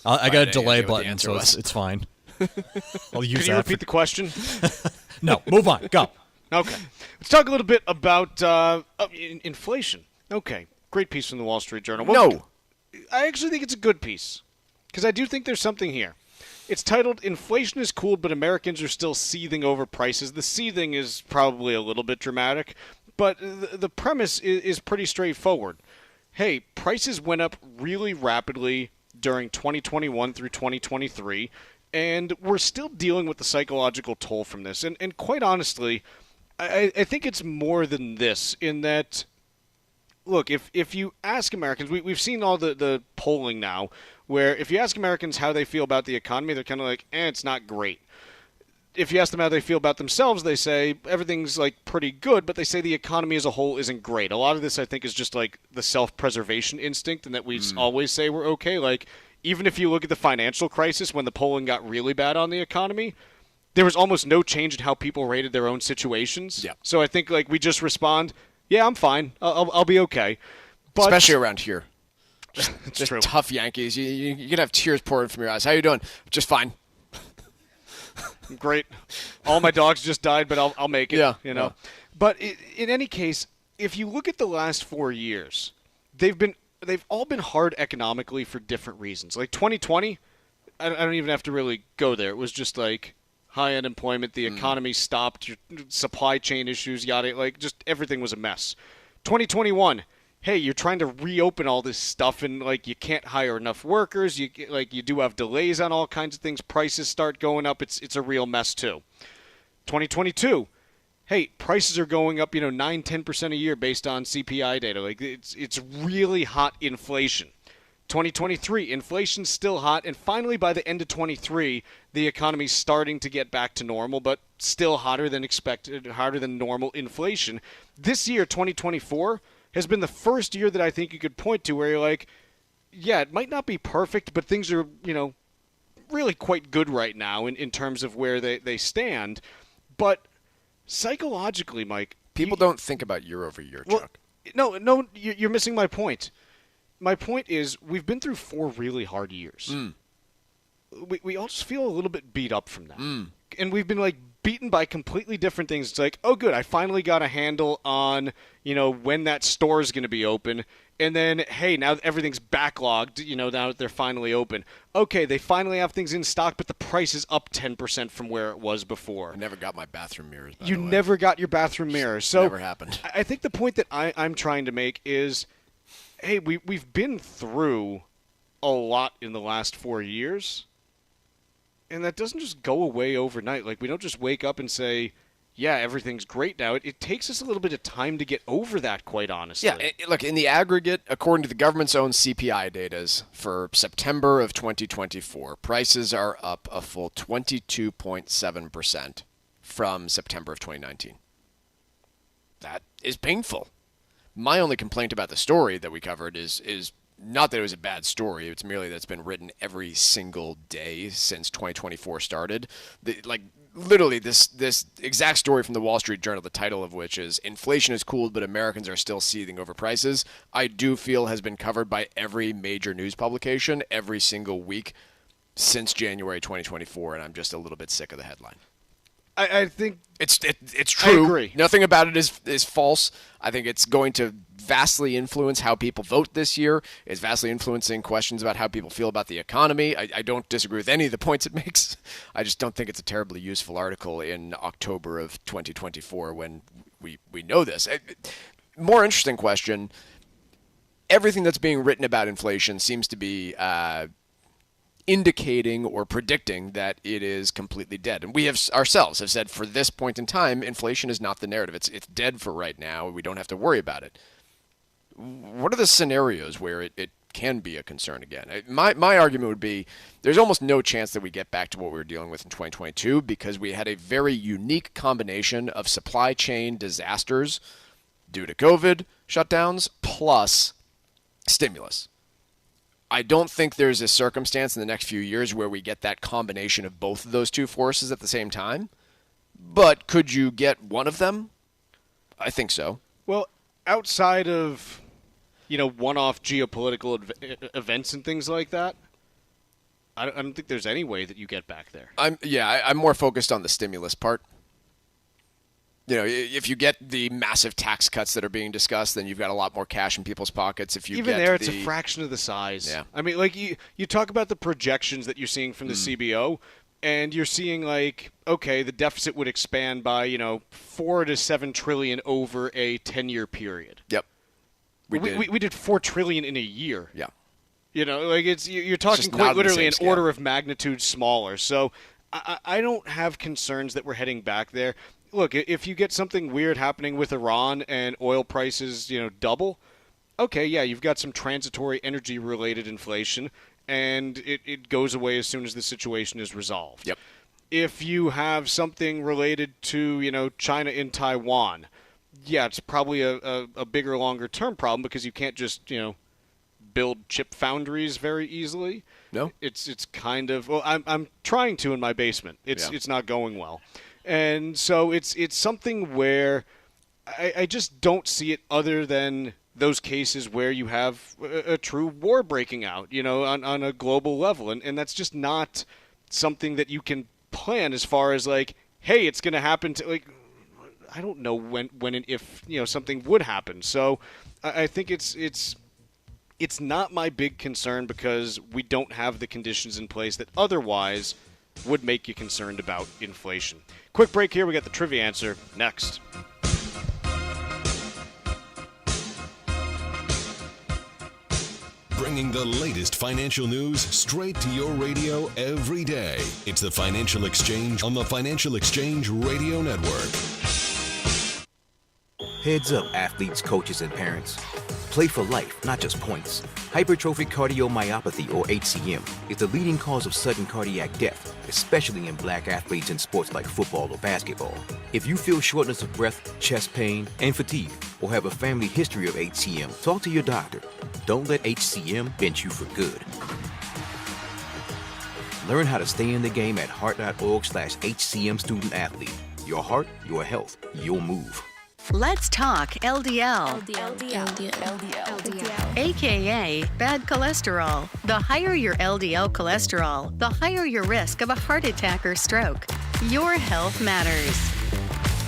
I got a delay button, so it's fine. I'll use Can you repeat the question? No, move on. Go. Okay. Let's talk a little bit about inflation. Okay. Great piece from the Wall Street Journal. No. I actually think it's a good piece because I do think there's something here. It's titled, Inflation is Cooled, but Americans are Still Seething Over Prices. The seething is probably a little bit dramatic, but the premise is pretty straightforward. Hey, prices went up really rapidly during 2021 through 2023, And we're still dealing with the psychological toll from this. And quite honestly, I think it's more than this in that, look, if you ask Americans, we've seen all the polling now, where if you ask Americans how they feel about the economy, they're kind of like, it's not great. If you ask them how they feel about themselves, they say everything's like pretty good, but they say the economy as a whole isn't great. A lot of this, I think, is just like the self-preservation instinct, and that we always say we're okay. Like, even if you look at the financial crisis when the polling got really bad on the economy, there was almost no change in how people rated their own situations. Yeah. So I think like we just respond, yeah, I'm fine. I'll be okay. But especially around here. It's true. Tough Yankees. You can have tears pouring from your eyes. How you doing? Just fine. Great. All my dogs just died, but I'll make it. Yeah. You know. Yeah. But in any case, if you look at the last 4 years, they've all been hard economically for different reasons. Like 2020, I don't even have to really go there. It was just like high unemployment, the economy stopped, your supply chain issues, yada, like just everything was a mess. 2021, hey, you're trying to reopen all this stuff and like you can't hire enough workers, you do have delays on all kinds of things, prices start going up, it's a real mess too. 2022, hey, prices are going up, 9-10% a year based on CPI data. Like it's really hot inflation. 2023, inflation's still hot, and finally by the end of 23, the economy's starting to get back to normal, but still hotter than expected, hotter than normal inflation. This year, 2024, has been the first year that I think you could point to where you're like, yeah, it might not be perfect, but things are, really quite good right now in terms of where they stand. But psychologically, Mike, people don't think about year over year, Chuck. No, you're missing my point. My point is we've been through 4 really hard years. We all just feel a little bit beat up from that. And we've been like beaten by completely different things. It's like, oh, good, I finally got a handle on, when that store is going to be open. And then, hey, now everything's backlogged, now that they're finally open. Okay, they finally have things in stock, but the price is up 10% from where it was before. I never got my bathroom mirrors, by You the way. never got your bathroom mirrors. So never happened. I think the point that I'm trying to make is, hey, we've been through a lot in the last 4 years, and that doesn't just go away overnight. Like, we don't just wake up and say, yeah, everything's great now. It takes us a little bit of time to get over that, quite honestly. Yeah, look, in the aggregate, according to the government's own CPI data for September of 2024, prices are up a full 22.7% from September of 2019. That is painful. My only complaint about the story that we covered is not that it was a bad story. It's merely that it's been written every single day since 2024 started. Literally, this exact story from the Wall Street Journal, the title of which is "Inflation has cooled, but Americans are still seething over prices," I do feel has been covered by every major news publication every single week since January 2024, and I'm just a little bit sick of the headline. I think it's true. I agree. Nothing about it is false. I think it's going to vastly influence how people vote this year. It's vastly influencing questions about how people feel about the economy. I don't disagree with any of the points it makes. I just don't think it's a terribly useful article in October of 2024 when we know this. More interesting question. Everything that's being written about inflation seems to be indicating or predicting that it is completely dead. And we ourselves have said for this point in time, inflation is not the narrative. It's dead for right now. We don't have to worry about it. What are the scenarios where it can be a concern again? My argument would be there's almost no chance that we get back to what we were dealing with in 2022 because we had a very unique combination of supply chain disasters due to COVID shutdowns plus stimulus. I don't think there's a circumstance in the next few years where we get that combination of both of those two forces at the same time. But could you get one of them? I think so. Well, outside of, one-off geopolitical events and things like that, I don't think there's any way that you get back there. I'm more focused on the stimulus part. If you get the massive tax cuts that are being discussed, then you've got a lot more cash in people's pockets. If you Even there, it's a fraction of the size. Yeah. I mean, like, you talk about the projections that you're seeing from the CBO, and you're seeing, like, okay, the deficit would expand by, $4 to $7 trillion over a 10-year period. Yep. We did $4 trillion in a year. Yeah. You know, like you're talking quite literally an order of magnitude smaller. So I don't have concerns that we're heading back there. Look, if you get something weird happening with Iran and oil prices, double, okay, yeah, you've got some transitory energy-related inflation, and it goes away as soon as the situation is resolved. Yep. If you have something related to, China in Taiwan, yeah, it's probably a bigger, longer-term problem because you can't just, build chip foundries very easily. No. It's kind of, well, I'm trying to in my basement. It's not going well. And so it's something where I just don't see it other than those cases where you have a true war breaking out, on a global level. And that's just not something that you can plan as far as like, hey, it's going to happen to, like, I don't know when and if, something would happen. So I think it's not my big concern because we don't have the conditions in place that otherwise would make you concerned about inflation. Quick break here. We got the trivia answer next. Bringing the latest financial news straight to your radio every day. It's the Financial Exchange on the Financial Exchange Radio Network. Heads up, athletes, coaches, and parents. Play for life, not just points. Hypertrophic cardiomyopathy, or HCM, is the leading cause of sudden cardiac death, especially in black athletes in sports like football or basketball. If you feel shortness of breath, chest pain, and fatigue, or have a family history of HCM, talk to your doctor. Don't let HCM bench you for good. Learn how to stay in the game at heart.org/HCM student athlete. Your heart, your health, your move. Let's talk LDL. AKA bad cholesterol. The higher your LDL cholesterol, the higher your risk of a heart attack or stroke. Your health matters.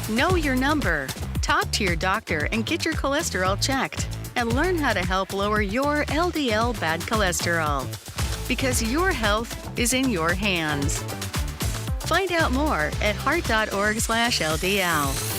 Know your number. Talk to your doctor and get your cholesterol checked. And learn how to help lower your LDL bad cholesterol. Because your health is in your hands. Find out more at heart.org/LDL.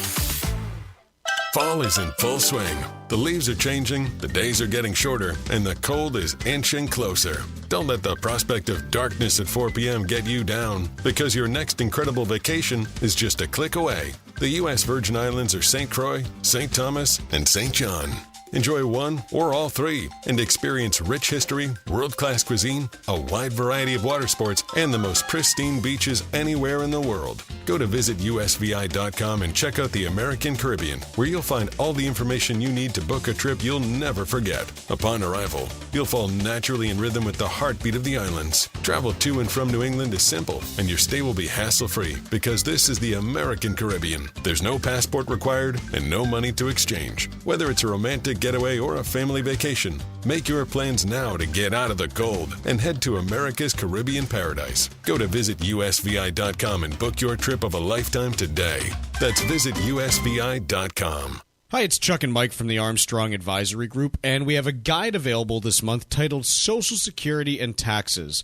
Fall is in full swing. The leaves are changing, the days are getting shorter, and the cold is inching closer. Don't let the prospect of darkness at 4 p.m. get you down, because your next incredible vacation is just a click away. The U.S. Virgin Islands are St. Croix, St. Thomas, and St. John. Enjoy one or all three and experience rich history, world-class cuisine, a wide variety of water sports, and the most pristine beaches anywhere in the world. Go to visitusvi.com and check out the American Caribbean, where you'll find all the information you need to book a trip you'll never forget. Upon arrival, you'll fall naturally in rhythm with the heartbeat of the islands. Travel to and from New England is simple, and your stay will be hassle-free because this is the American Caribbean. There's no passport required and no money to exchange. Whether it's a romantic getaway or a family vacation, make your plans now to get out of the cold and head to America's Caribbean paradise. Go to visitusvi.com and book your trip of a lifetime today. That's visitusvi.com. Hi, it's Chuck and Mike from the Armstrong Advisory Group, and we have a guide available this month titled Social Security and Taxes.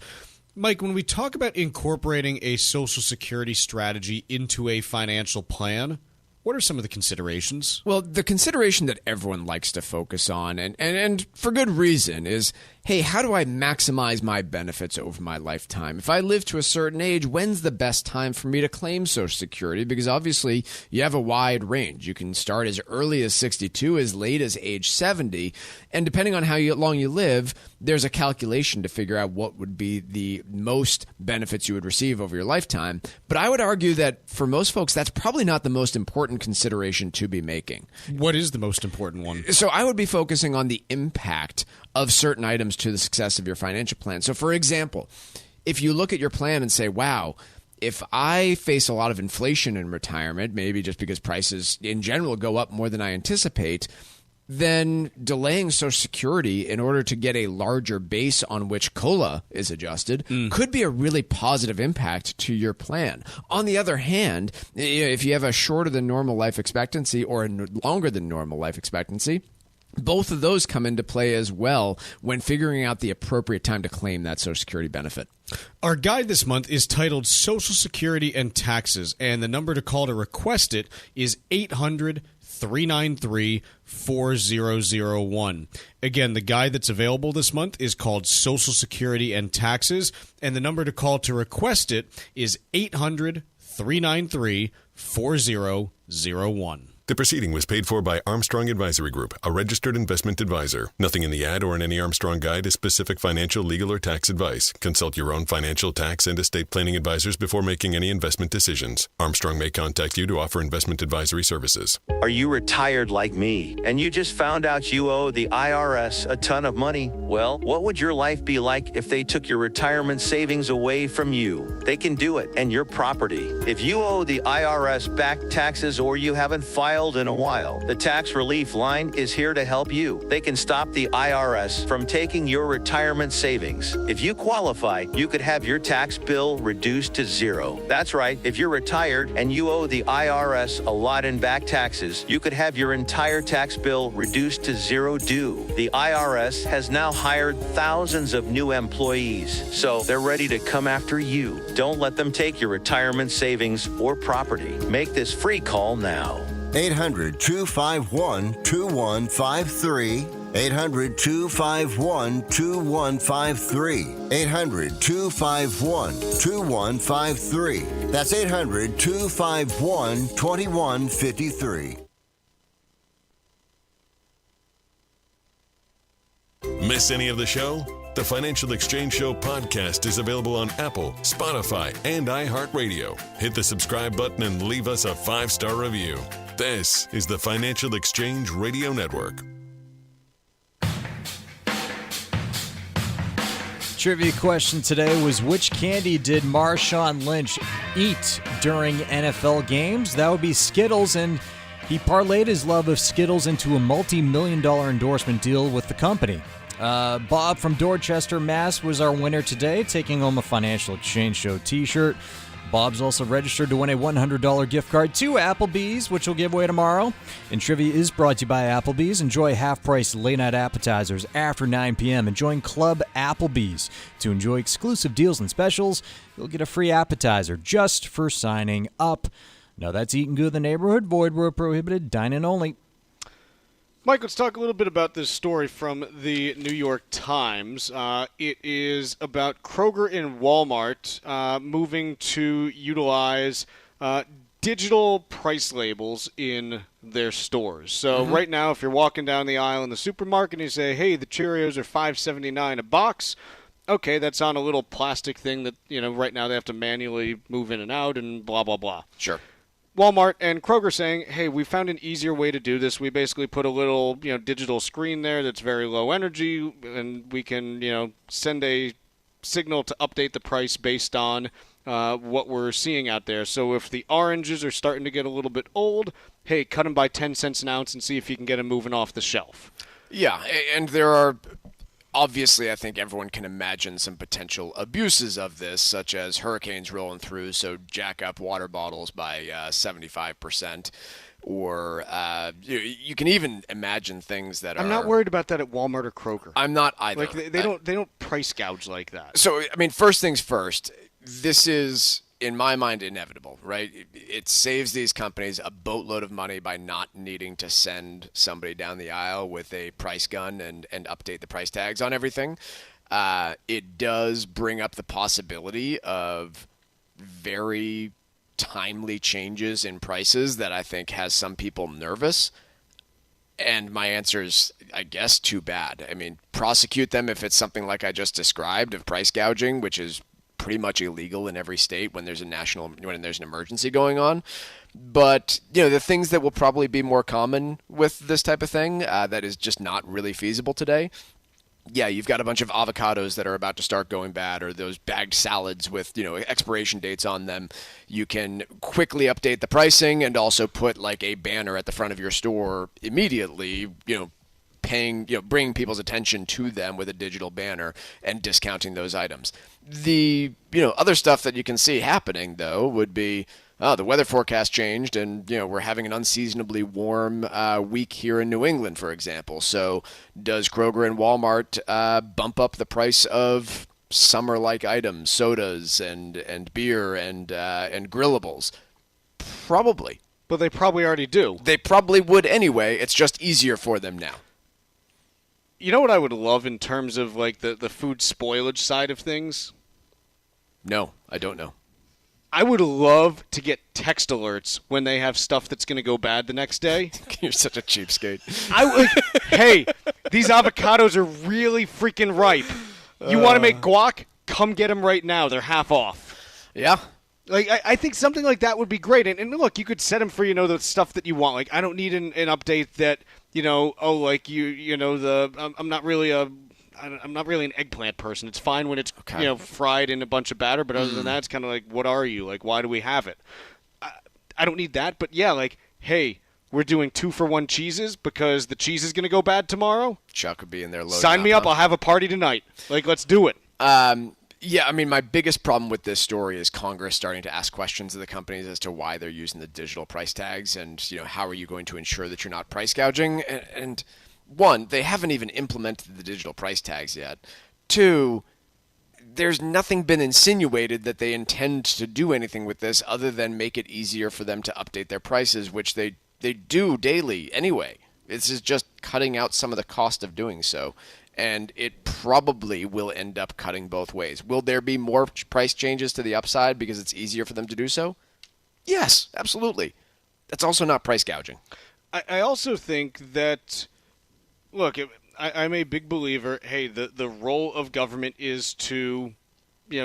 Mike, when we talk about incorporating a Social Security strategy into a financial plan, what are some of the considerations? Well, the consideration that everyone likes to focus on, and for good reason, is, hey, how do I maximize my benefits over my lifetime? If I live to a certain age, when's the best time for me to claim Social Security? Because obviously you have a wide range. You can start as early as 62, as late as age 70. And depending on how long you live, there's a calculation to figure out what would be the most benefits you would receive over your lifetime. But I would argue that for most folks, that's probably not the most important consideration to be making. What is the most important one? So I would be focusing on the impact of certain items to the success of your financial plan. So for example, if you look at your plan and say, wow, if I face a lot of inflation in retirement, maybe just because prices in general go up more than I anticipate, then delaying Social Security in order to get a larger base on which COLA is adjusted could be a really positive impact to your plan. On the other hand, if you have a shorter than normal life expectancy or a longer than normal life expectancy, both of those come into play as well when figuring out the appropriate time to claim that Social Security benefit. Our guide this month is titled Social Security and Taxes, and the number to call to request it is 800-333-3675. 800-393-4001. Again, the guide that's available this month is called Social Security and Taxes, and the number to call to request it is 800-393-4001. The proceeding was paid for by Armstrong Advisory Group, a registered investment advisor. Nothing in the ad or in any Armstrong guide is specific financial, legal, or tax advice. Consult your own financial, tax, and estate planning advisors before making any investment decisions. Armstrong may contact you to offer investment advisory services. Are you retired like me and you just found out you owe the IRS a ton of money? Well, what would your life be like if they took your retirement savings away from you? They can do it, and your property. If you owe the IRS back taxes or you haven't filed in a while, the tax relief line is here to help you. They can stop the IRS from taking your retirement savings. If you qualify, you could have your tax bill reduced to zero. That's right. If you're retired and you owe the IRS a lot in back taxes, you could have your entire tax bill reduced to zero due. The IRS has now hired thousands of new employees, so they're ready to come after you. Don't let them take your retirement savings or property. Make this free call now. 800-251-2153. 800-251-2153. 800-251-2153. That's 800-251-2153. Miss any of the show? The Financial Exchange Show podcast is available on Apple, Spotify, and iHeartRadio. Hit the subscribe button and leave us a 5-star review. This is the Financial Exchange Radio Network. Trivia question today was, which candy did Marshawn Lynch eat during NFL games? That would be Skittles, and he parlayed his love of Skittles into a multi-million-dollar endorsement deal with the company. Bob from Dorchester, Mass. was our winner today, taking home a Financial Exchange Show t-shirt. Bob's also registered to win a $100 gift card to Applebee's, which we'll give away tomorrow. And trivia is brought to you by Applebee's. Enjoy half-price late-night appetizers after 9 p.m. and join Club Applebee's. To enjoy exclusive deals and specials, you'll get a free appetizer just for signing up. Now that's eating good in the neighborhood. Void where prohibited. Dine-in only. Mike, let's talk a little bit about this story from the New York Times. It is about Kroger and Walmart moving to utilize digital price labels in their stores. So right now, if you're walking down the aisle in the supermarket and you say, hey, the Cheerios are $5.79 a box, okay, that's on a little plastic thing that, right now they have to manually move in and out and blah, blah, blah. Sure. Walmart and Kroger saying, hey, we found an easier way to do this. We basically put a little, digital screen there that's very low energy, and we can, send a signal to update the price based on what we're seeing out there. So if the oranges are starting to get a little bit old, hey, cut them by 10 cents an ounce and see if you can get them moving off the shelf. Yeah, and there are... Obviously, I think everyone can imagine some potential abuses of this, such as hurricanes rolling through, so jack up water bottles by 75%. Or you can even imagine things that I'm not worried about that at Walmart or Kroger. I'm not either. Like they don't price gouge like that. So, I mean, first things first, this is, in my mind, inevitable, right? It saves these companies a boatload of money by not needing to send somebody down the aisle with a price gun and update the price tags on everything. It does bring up the possibility of very timely changes in prices that I think has some people nervous. And my answer is, I guess, too bad. I mean, prosecute them if it's something like I just described of price gouging, which is pretty much illegal in every state when there's an emergency going on. But, the things that will probably be more common with this type of thing that is just not really feasible today. Yeah, you've got a bunch of avocados that are about to start going bad, or those bagged salads with, expiration dates on them. You can quickly update the pricing and also put like a banner at the front of your store immediately, bringing people's attention to them with a digital banner and discounting those items. The, other stuff that you can see happening, though, would be, the weather forecast changed and, we're having an unseasonably warm week here in New England, for example. So does Kroger and Walmart bump up the price of summer-like items, sodas and beer and grillables? Probably. But they probably already do. They probably would anyway. It's just easier for them now. You know what I would love in terms of like the food spoilage side of things? No, I don't know. I would love to get text alerts when they have stuff that's going to go bad the next day. You're such a cheapskate. Hey, these avocados are really freaking ripe. You want to make guac? Come get them right now. They're half off. Yeah. Like I think something like that would be great. And look, you could set them for, the stuff that you want. Like, I don't need an update that, I'm not really an eggplant person. It's fine when it's, fried in a bunch of batter. But other than that, it's kind of like, what are you? Like, why do we have it? I don't need that. But, yeah, like, hey, we're doing 2-for-1 cheeses because the cheese is going to go bad tomorrow. Chuck would be in there loading. Sign me up. I'll have a party tonight. Like, let's do it. Yeah, I mean, my biggest problem with this story is Congress starting to ask questions of the companies as to why they're using the digital price tags and, how are you going to ensure that you're not price gouging? And one, they haven't even implemented the digital price tags yet. Two, there's nothing been insinuated that they intend to do anything with this other than make it easier for them to update their prices, which they do daily anyway. This is just cutting out some of the cost of doing so. And it probably will end up cutting both ways. Will there be more price changes to the upside because it's easier for them to do so? Yes, absolutely. That's also not price gouging. I also think that, look, I'm a big believer, hey, the role of government is to,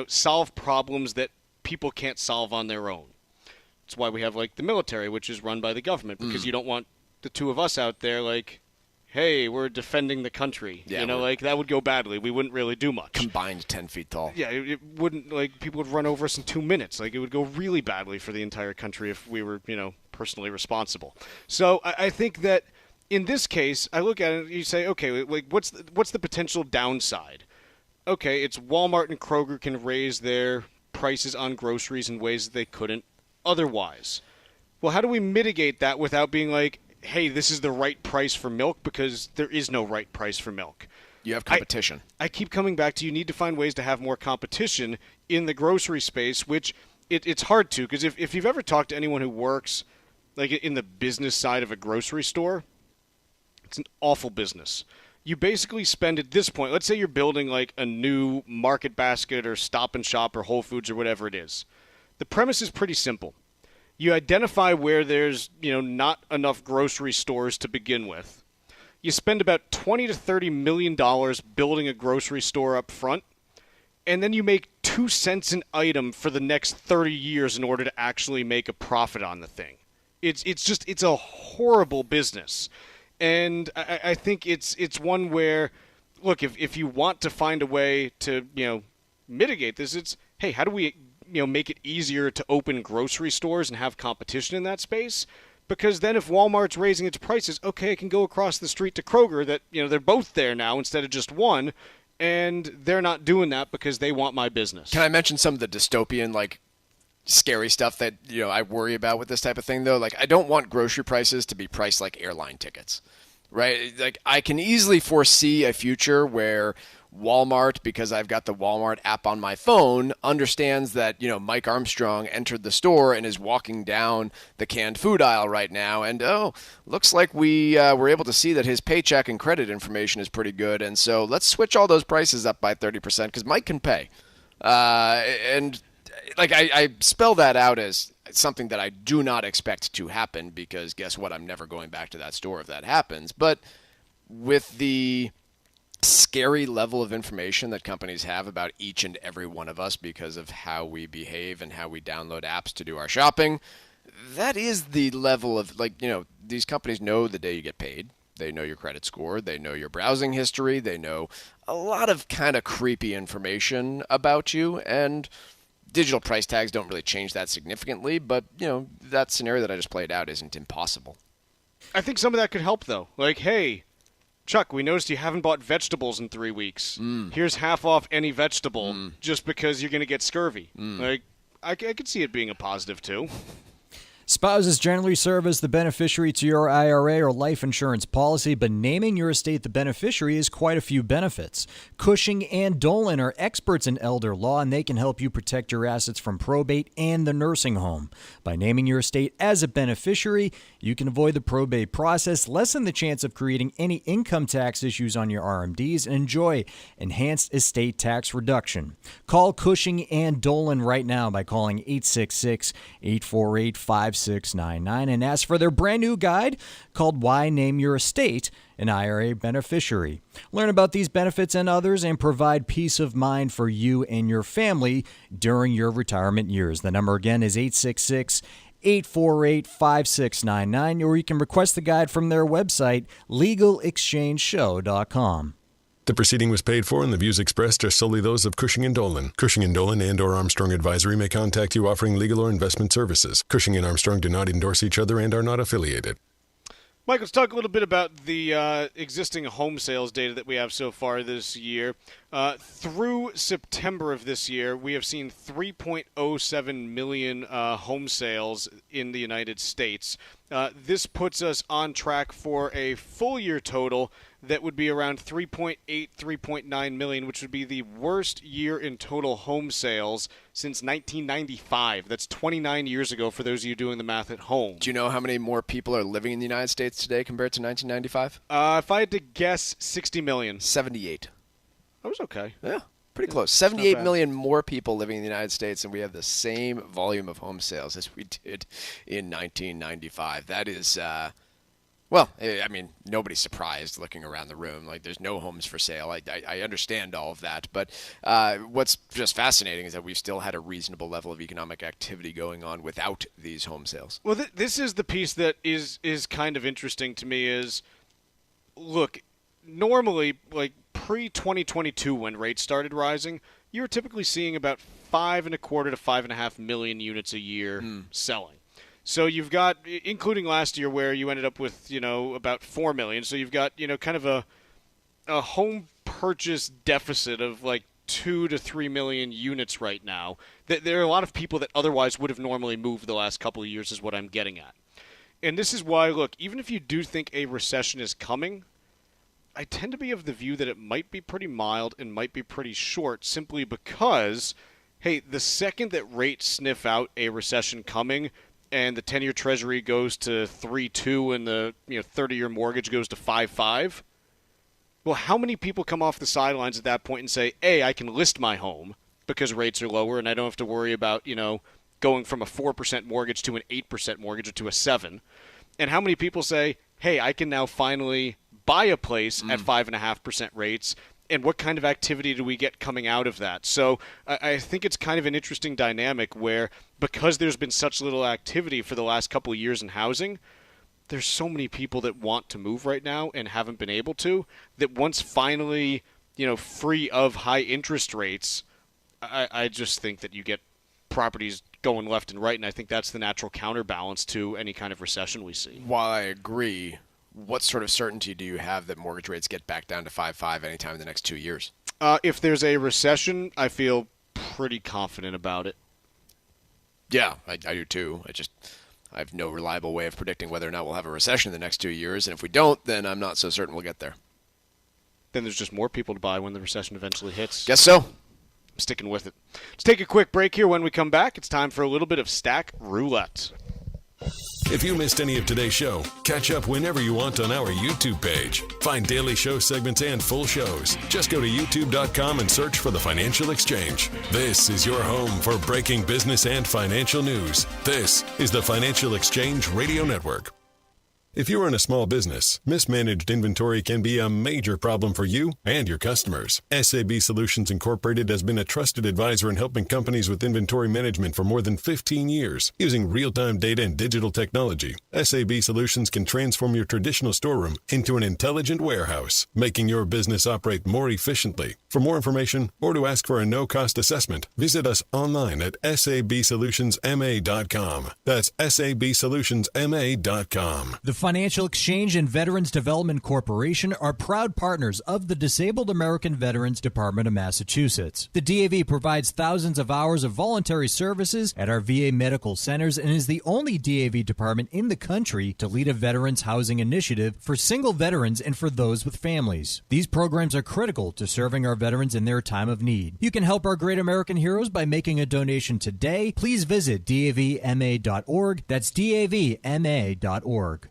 solve problems that people can't solve on their own. That's why we have, like, the military, which is run by the government, because you don't want the two of us out there, like, hey, we're defending the country. Yeah, like that would go badly. We wouldn't really do much. Combined 10 feet tall. Yeah, it wouldn't, like, people would run over us in 2 minutes. Like, it would go really badly for the entire country if we were, personally responsible. So I think that in this case, I look at it and you say, okay, like, what's the potential downside? Okay, it's Walmart and Kroger can raise their prices on groceries in ways that they couldn't otherwise. Well, how do we mitigate that without being like, hey, this is the right price for milk, because there is no right price for milk. You have competition. I keep coming back to you need to find ways to have more competition in the grocery space, which it's hard to, because if you've ever talked to anyone who works like in the business side of a grocery store, it's an awful business. You basically spend at this point, let's say you're building like a new Market Basket or Stop and Shop or Whole Foods or whatever it is. The premise is pretty simple. You identify where there's, not enough grocery stores to begin with. You spend about $20 to $30 million building a grocery store up front, and then you make 2 cents an item for the next 30 years in order to actually make a profit on the thing. It's a horrible business. And I think it's one where, look, if you want to find a way to, mitigate this, it's, hey, how do we make it easier to open grocery stores and have competition in that space? Because then if Walmart's raising its prices, okay, I can go across the street to Kroger that, they're both there now instead of just one, and they're not doing that because they want my business. Can I mention some of the dystopian, like, scary stuff that, I worry about with this type of thing, though? Like, I don't want grocery prices to be priced like airline tickets, right? Like, I can easily foresee a future where Walmart, because I've got the Walmart app on my phone, understands that, Mike Armstrong entered the store and is walking down the canned food aisle right now. And, looks like we were able to see that his paycheck and credit information is pretty good. And so let's switch all those prices up by 30% because Mike can pay. And like I spell that out as something that I do not expect to happen because guess what? I'm never going back to that store if that happens. But with the scary level of information that companies have about each and every one of us because of how we behave and how we download apps to do our shopping, that is the level of, like, these companies know the day you get paid. They know your credit score. They know your browsing history. They know a lot of kind of creepy information about you, and digital price tags don't really change that significantly, but, that scenario that I just played out isn't impossible. I think some of that could help, though. Like, hey, Chuck, we noticed you haven't bought vegetables in 3 weeks. Here's half off any vegetable just because you're going to get scurvy. Like, I could see it being a positive, too. Spouses generally serve as the beneficiary to your IRA or life insurance policy, but naming your estate the beneficiary has quite a few benefits. Cushing and Dolan are experts in elder law, and they can help you protect your assets from probate and the nursing home. By naming your estate as a beneficiary, you can avoid the probate process, lessen the chance of creating any income tax issues on your RMDs, and enjoy enhanced estate tax reduction. Call Cushing and Dolan right now by calling 866-848-5699 and ask for their brand new guide called Why Name Your Estate an IRA Beneficiary. Learn about these benefits and others and provide peace of mind for you and your family during your retirement years. The number again is 866-848-5699, or you can request the guide from their website, legalexchangeshow.com. The proceeding was paid for, and the views expressed are solely those of Cushing and Dolan. Cushing and Dolan and/or Armstrong Advisory may contact you offering legal or investment services. Cushing and Armstrong do not endorse each other and are not affiliated. Mike, let's talk a little bit about the existing home sales data that we have so far this year. Through September of this year, we have seen 3.07 million home sales in the United States. This puts us on track for a full year total that would be around 3.8, 3.9 million, which would be the worst year in total home sales since 1995. That's 29 years ago for those of you doing the math at home. Do you know how many more people are living in the United States today compared to 1995? If I had to guess, 60 million. 78. That was okay. Yeah, pretty close. 78 million more people living in the United States, and we have the same volume of home sales as we did in 1995. That is... well, I mean, nobody's surprised looking around the room. Like, there's no homes for sale. I understand all of that. But what's just fascinating is that we've still had a reasonable level of economic activity going on without these home sales. Well, this is the piece that is kind of interesting to me is, look, normally, like pre-2022 when rates started rising, you were typically seeing about 5.25 to 5.5 million units a year selling. So you've got, including last year where you ended up with, about 4 million. So you've got, kind of a home purchase deficit of like 2 to 3 million units right now. There are a lot of people that otherwise would have normally moved the last couple of years is what I'm getting at. And this is why, look, even if you do think a recession is coming, I tend to be of the view that it might be pretty mild and might be pretty short simply because, hey, the second that rates sniff out a recession coming and the 10-year Treasury goes to 3.2 and the 30-year mortgage goes to 5.5, well, how many people come off the sidelines at that point and say, hey, I can list my home because rates are lower and I don't have to worry about, going from a 4% mortgage to an 8% mortgage or to a 7%. And how many people say, hey, I can now finally buy a place at 5.5% rates, and what kind of activity do we get coming out of that? So I think it's kind of an interesting dynamic where because there's been such little activity for the last couple of years in housing, there's so many people that want to move right now and haven't been able to, that once finally, free of high interest rates, I just think that you get properties going left and right, and I think that's the natural counterbalance to any kind of recession we see. While I agree, what sort of certainty do you have that mortgage rates get back down to 5.5 anytime in the next 2 years? If there's a recession, I feel pretty confident about it. Yeah, I do too. I have no reliable way of predicting whether or not we'll have a recession in the next 2 years, and if we don't, then I'm not so certain we'll get there. Then there's just more people to buy when the recession eventually hits. Guess so. I'm sticking with it. Let's take a quick break here. When we come back, it's time for a little bit of Stack Roulette. If you missed any of today's show, catch up whenever you want on our YouTube page. Find daily show segments and full shows. Just go to youtube.com and search for The Financial Exchange. This is your home for breaking business and financial news. This is The Financial Exchange Radio Network. If you run a small business, mismanaged inventory can be a major problem for you and your customers. SAB Solutions Incorporated has been a trusted advisor in helping companies with inventory management for more than 15 years. Using real-time data and digital technology, SAB Solutions can transform your traditional storeroom into an intelligent warehouse, making your business operate more efficiently. For more information or to ask for a no-cost assessment, visit us online at sabsolutionsma.com. That's sabsolutionsma.com. The Financial Exchange and Veterans Development Corporation are proud partners of the Disabled American Veterans Department of Massachusetts. The DAV provides thousands of hours of voluntary services at our VA medical centers and is the only DAV department in the country to lead a veterans housing initiative for single veterans and for those with families. These programs are critical to serving our veterans in their time of need. You can help our great American heroes by making a donation today. Please visit davma.org. That's davma.org.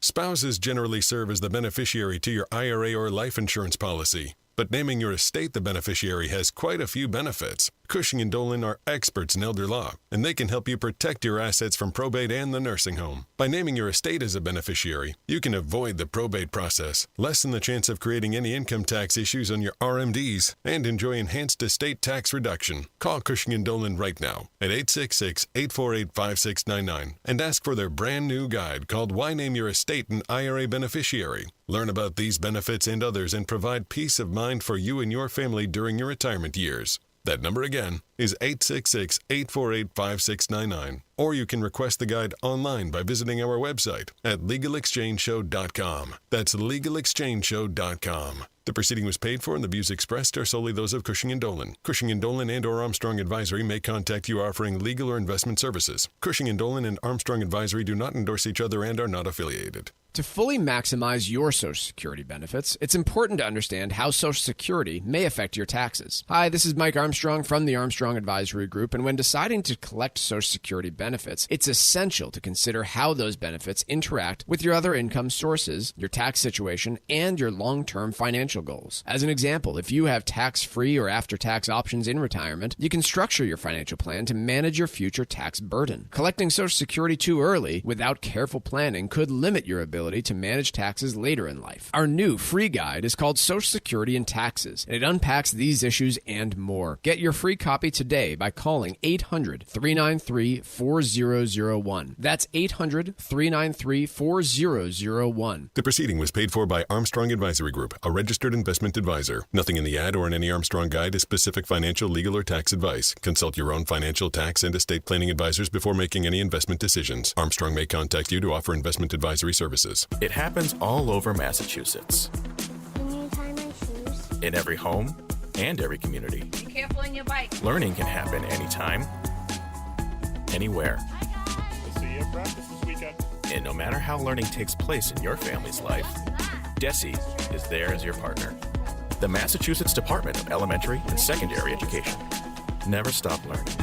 Spouses generally serve as the beneficiary to your IRA or life insurance policy. But naming your estate the beneficiary has quite a few benefits. Cushing & Dolan are experts in elder law, and they can help you protect your assets from probate and the nursing home. By naming your estate as a beneficiary, you can avoid the probate process, lessen the chance of creating any income tax issues on your RMDs, and enjoy enhanced estate tax reduction. Call Cushing & Dolan right now at 866-848-5699 and ask for their brand new guide called Why Name Your Estate an IRA Beneficiary. Learn about these benefits and others and provide peace of mind for you and your family during your retirement years. That number again is 866-848-5699. Or you can request the guide online by visiting our website at LegalExchangeShow.com. That's LegalExchangeShow.com. The proceeding was paid for and the views expressed are solely those of Cushing & Dolan. Cushing & Dolan and or Armstrong Advisory may contact you offering legal or investment services. Cushing & Dolan and Armstrong Advisory do not endorse each other and are not affiliated. To fully maximize your Social Security benefits, it's important to understand how Social Security may affect your taxes. Hi, this is Mike Armstrong from the Armstrong Advisory Group, and when deciding to collect Social Security benefits, it's essential to consider how those benefits interact with your other income sources, your tax situation, and your long-term financial goals. As an example, if you have tax-free or after-tax options in retirement, you can structure your financial plan to manage your future tax burden. Collecting Social Security too early without careful planning could limit your ability to manage taxes later in life. Our new free guide is called Social Security and Taxes, and it unpacks these issues and more. Get your free copy today by calling 800-393-4001. That's 800-393-4001. The proceeding was paid for by Armstrong Advisory Group, a registered investment advisor. Nothing in the ad or in any Armstrong guide is specific financial, legal, or tax advice. Consult your own financial, tax, and estate planning advisors before making any investment decisions. Armstrong may contact you to offer investment advisory services. It happens all over Massachusetts. Can you tie my shoes? In every home and every community. Be careful on your bike. Learning can happen anytime, anywhere. We'll see you at practice this weekend. And no matter how learning takes place in your family's life, DESE is there as your partner. The Massachusetts Department of Elementary and Secondary Education. Never stop learning.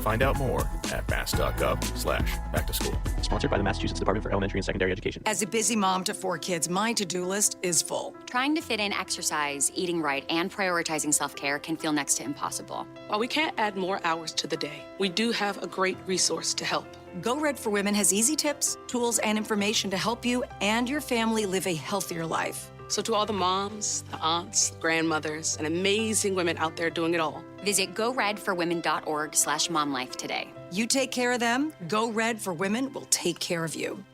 Find out more at mass.gov/back-to-school. Sponsored by the Massachusetts Department for Elementary and Secondary Education. As a busy mom to 4 kids, my to-do list is full. Trying to fit in exercise, eating right, and prioritizing self-care can feel next to impossible. While we can't add more hours to the day, we do have a great resource to help. Go Red for Women has easy tips, tools, and information to help you and your family live a healthier life. So to all the moms, the aunts, grandmothers, and amazing women out there doing it all, visit goredforwomen.org/momlife today. You take care of them, Go Red for Women will take care of you.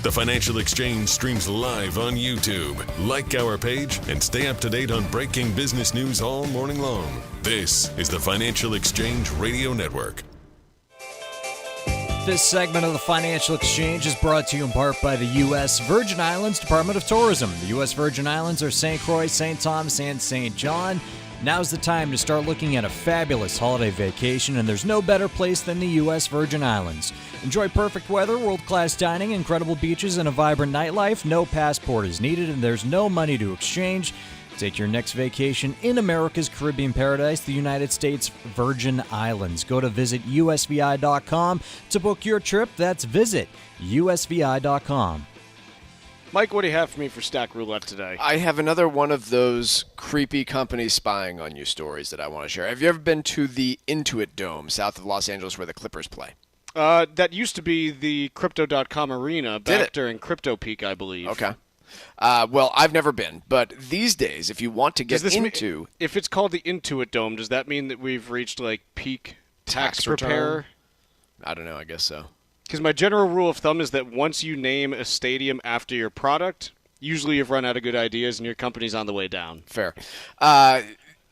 The Financial Exchange streams live on YouTube. Like our page and stay up to date on breaking business news all morning long. This is the Financial Exchange Radio Network. This segment of the Financial Exchange is brought to you in part by the U.S. Virgin Islands Department of Tourism. The U.S. Virgin Islands are St. Croix, St. Thomas, and St. John. Now's the time to start looking at a fabulous holiday vacation, and there's no better place than the U.S. Virgin Islands. Enjoy perfect weather, world-class dining, incredible beaches, and a vibrant nightlife. No passport is needed, and there's no money to exchange. Take your next vacation in America's Caribbean paradise, the United States Virgin Islands. Go to visitusvi.com to book your trip. That's visitusvi.com. Mike, what do you have for me for Stack Roulette today? I have another one of those creepy companies spying on you stories that I want to share. Have you ever been to the Intuit Dome south of Los Angeles where the Clippers play? That used to be the Crypto.com arena back during Crypto Peak, I believe. Okay. Well, I've never been, but these days, if you want to get into... If it's called the Intuit Dome, does that mean that we've reached, like, peak tax preparer? I don't know, I guess so. Because my general rule of thumb is that once you name a stadium after your product, usually you've run out of good ideas and your company's on the way down. Fair.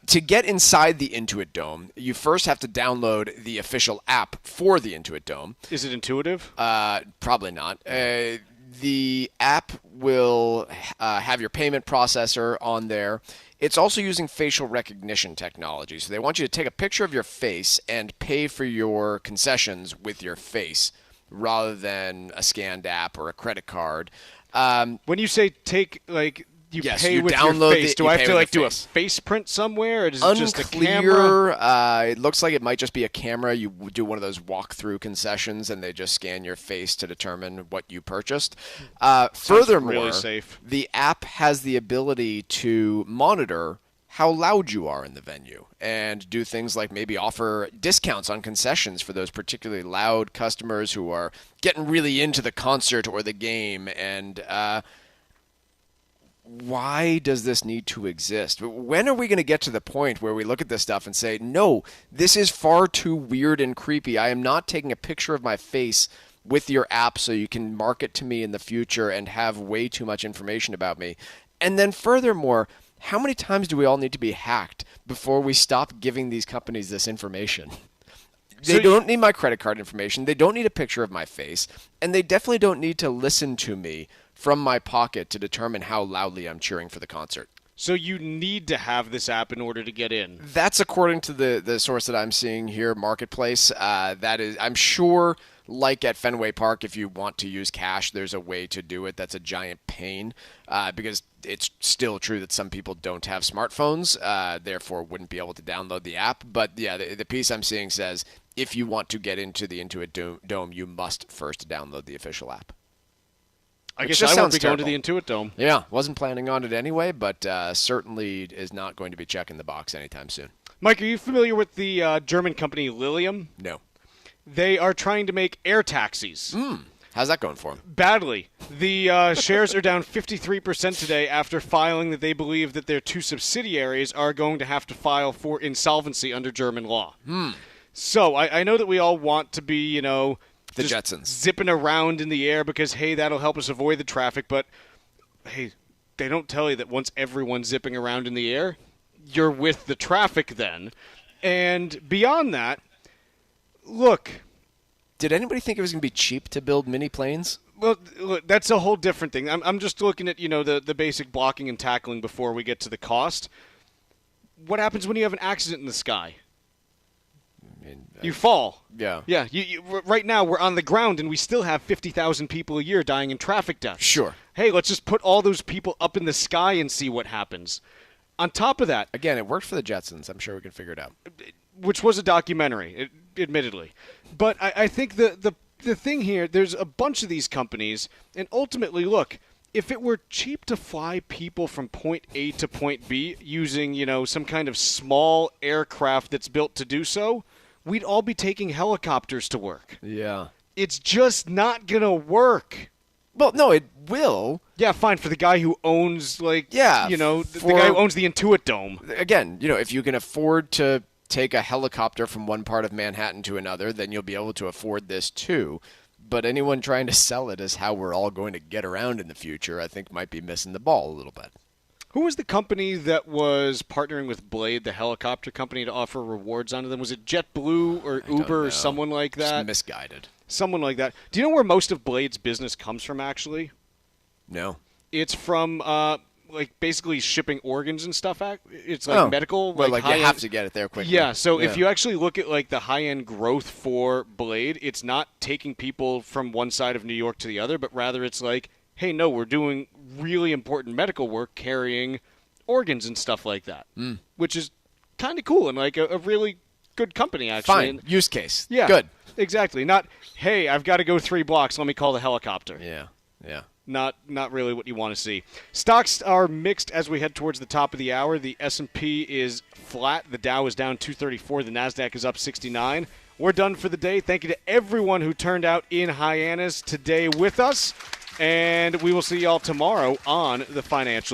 To get inside the Intuit Dome, you first have to download the official app for the Intuit Dome. Is it intuitive? Probably not. The app will have your payment processor on there. It's also using facial recognition technology. So they want you to take a picture of your face and pay for your concessions with your face rather than a scanned app or a credit card. When you say take, like, yes, pay you with download your face, do I have to do a face. face print somewhere, or is it just a camera? Unclear. It looks like it might just be a camera. You do one of those walk-through concessions, and they just scan your face to determine what you purchased. Furthermore, really safe. The app has the ability to monitor how loud you are in the venue and do things like maybe offer discounts on concessions for those particularly loud customers who are getting really into the concert or the game. And why does this need to exist? When are we going to get to the point where we look at this stuff and say, no, this is far too weird and creepy. I am not taking a picture of my face with your app so you can market to me in the future and have way too much information about me. And then furthermore, how many times do we all need to be hacked before we stop giving these companies this information? They don't need my credit card information. They don't need a picture of my face. And they definitely don't need to listen to me from my pocket to determine how loudly I'm cheering for the concert. So you need to have this app in order to get in. That's according to the source that I'm seeing here, Marketplace. That is, I'm sure, like at Fenway Park, if you want to use cash, there's a way to do it. That's a giant pain because it's still true that some people don't have smartphones, therefore wouldn't be able to download the app. But yeah, the piece I'm seeing says if you want to get into the Intuit Dome, you must first download the official app. I guess I won't be going to the Intuit Dome. Yeah, wasn't planning on it anyway, but certainly is not going to be checking the box anytime soon. Mike, are you familiar with the German company Lilium? No. They are trying to make air taxis. How's that going for them? Badly. The shares are down 53% today after filing that they believe that their two subsidiaries are going to have to file for insolvency under German law. So I know that we all want to be, the Jetsons zipping around in the air because, hey, that'll help us avoid the traffic. But, hey, they don't tell you that once everyone's zipping around in the air, you're with the traffic then. And beyond that, look. Did anybody think it was going to be cheap to build mini planes? Well, look, that's a whole different thing. I'm just looking at, the basic blocking and tackling before we get to the cost. What happens when you have an accident in the sky? You fall. Yeah. Yeah. Right now, we're on the ground, and we still have 50,000 people a year dying in traffic deaths. Sure. Hey, let's just put all those people up in the sky and see what happens. On top of that... Again, it worked for the Jetsons. I'm sure we can figure it out. Which was a documentary, admittedly. But I think the thing here, there's a bunch of these companies, and ultimately, look, if it were cheap to fly people from point A to point B using, some kind of small aircraft that's built to do so, we'd all be taking helicopters to work. Yeah. It's just not going to work. Well, no, it will. Yeah, fine, for the guy who owns, the guy who owns the Intuit Dome. Again, if you can afford to take a helicopter from one part of Manhattan to another, then you'll be able to afford this too. But anyone trying to sell it as how we're all going to get around in the future, I think might be missing the ball a little bit. Who was the company that was partnering with Blade, the helicopter company, to offer rewards onto them? Was it JetBlue or Uber or someone like that? Just misguided. Someone like that. Do you know where most of Blade's business comes from, actually? No. It's from, basically shipping organs and stuff. It's medical. Well, you have to get it there quickly. Yeah, so if you actually look at, the high-end growth for Blade, it's not taking people from one side of New York to the other, but rather it's hey, no, we're doing really important medical work carrying organs and stuff like that, which is kind of cool and a really good company, actually. Fine. Use case. Yeah. Good. Exactly. Not, hey, I've got to go 3 blocks. Let me call the helicopter. Yeah. Not really what you want to see. Stocks are mixed as we head towards the top of the hour. The S&P is flat. The Dow is down 234. The NASDAQ is up 69. We're done for the day. Thank you to everyone who turned out in Hyannis today with us. And we will see y'all tomorrow on The Financial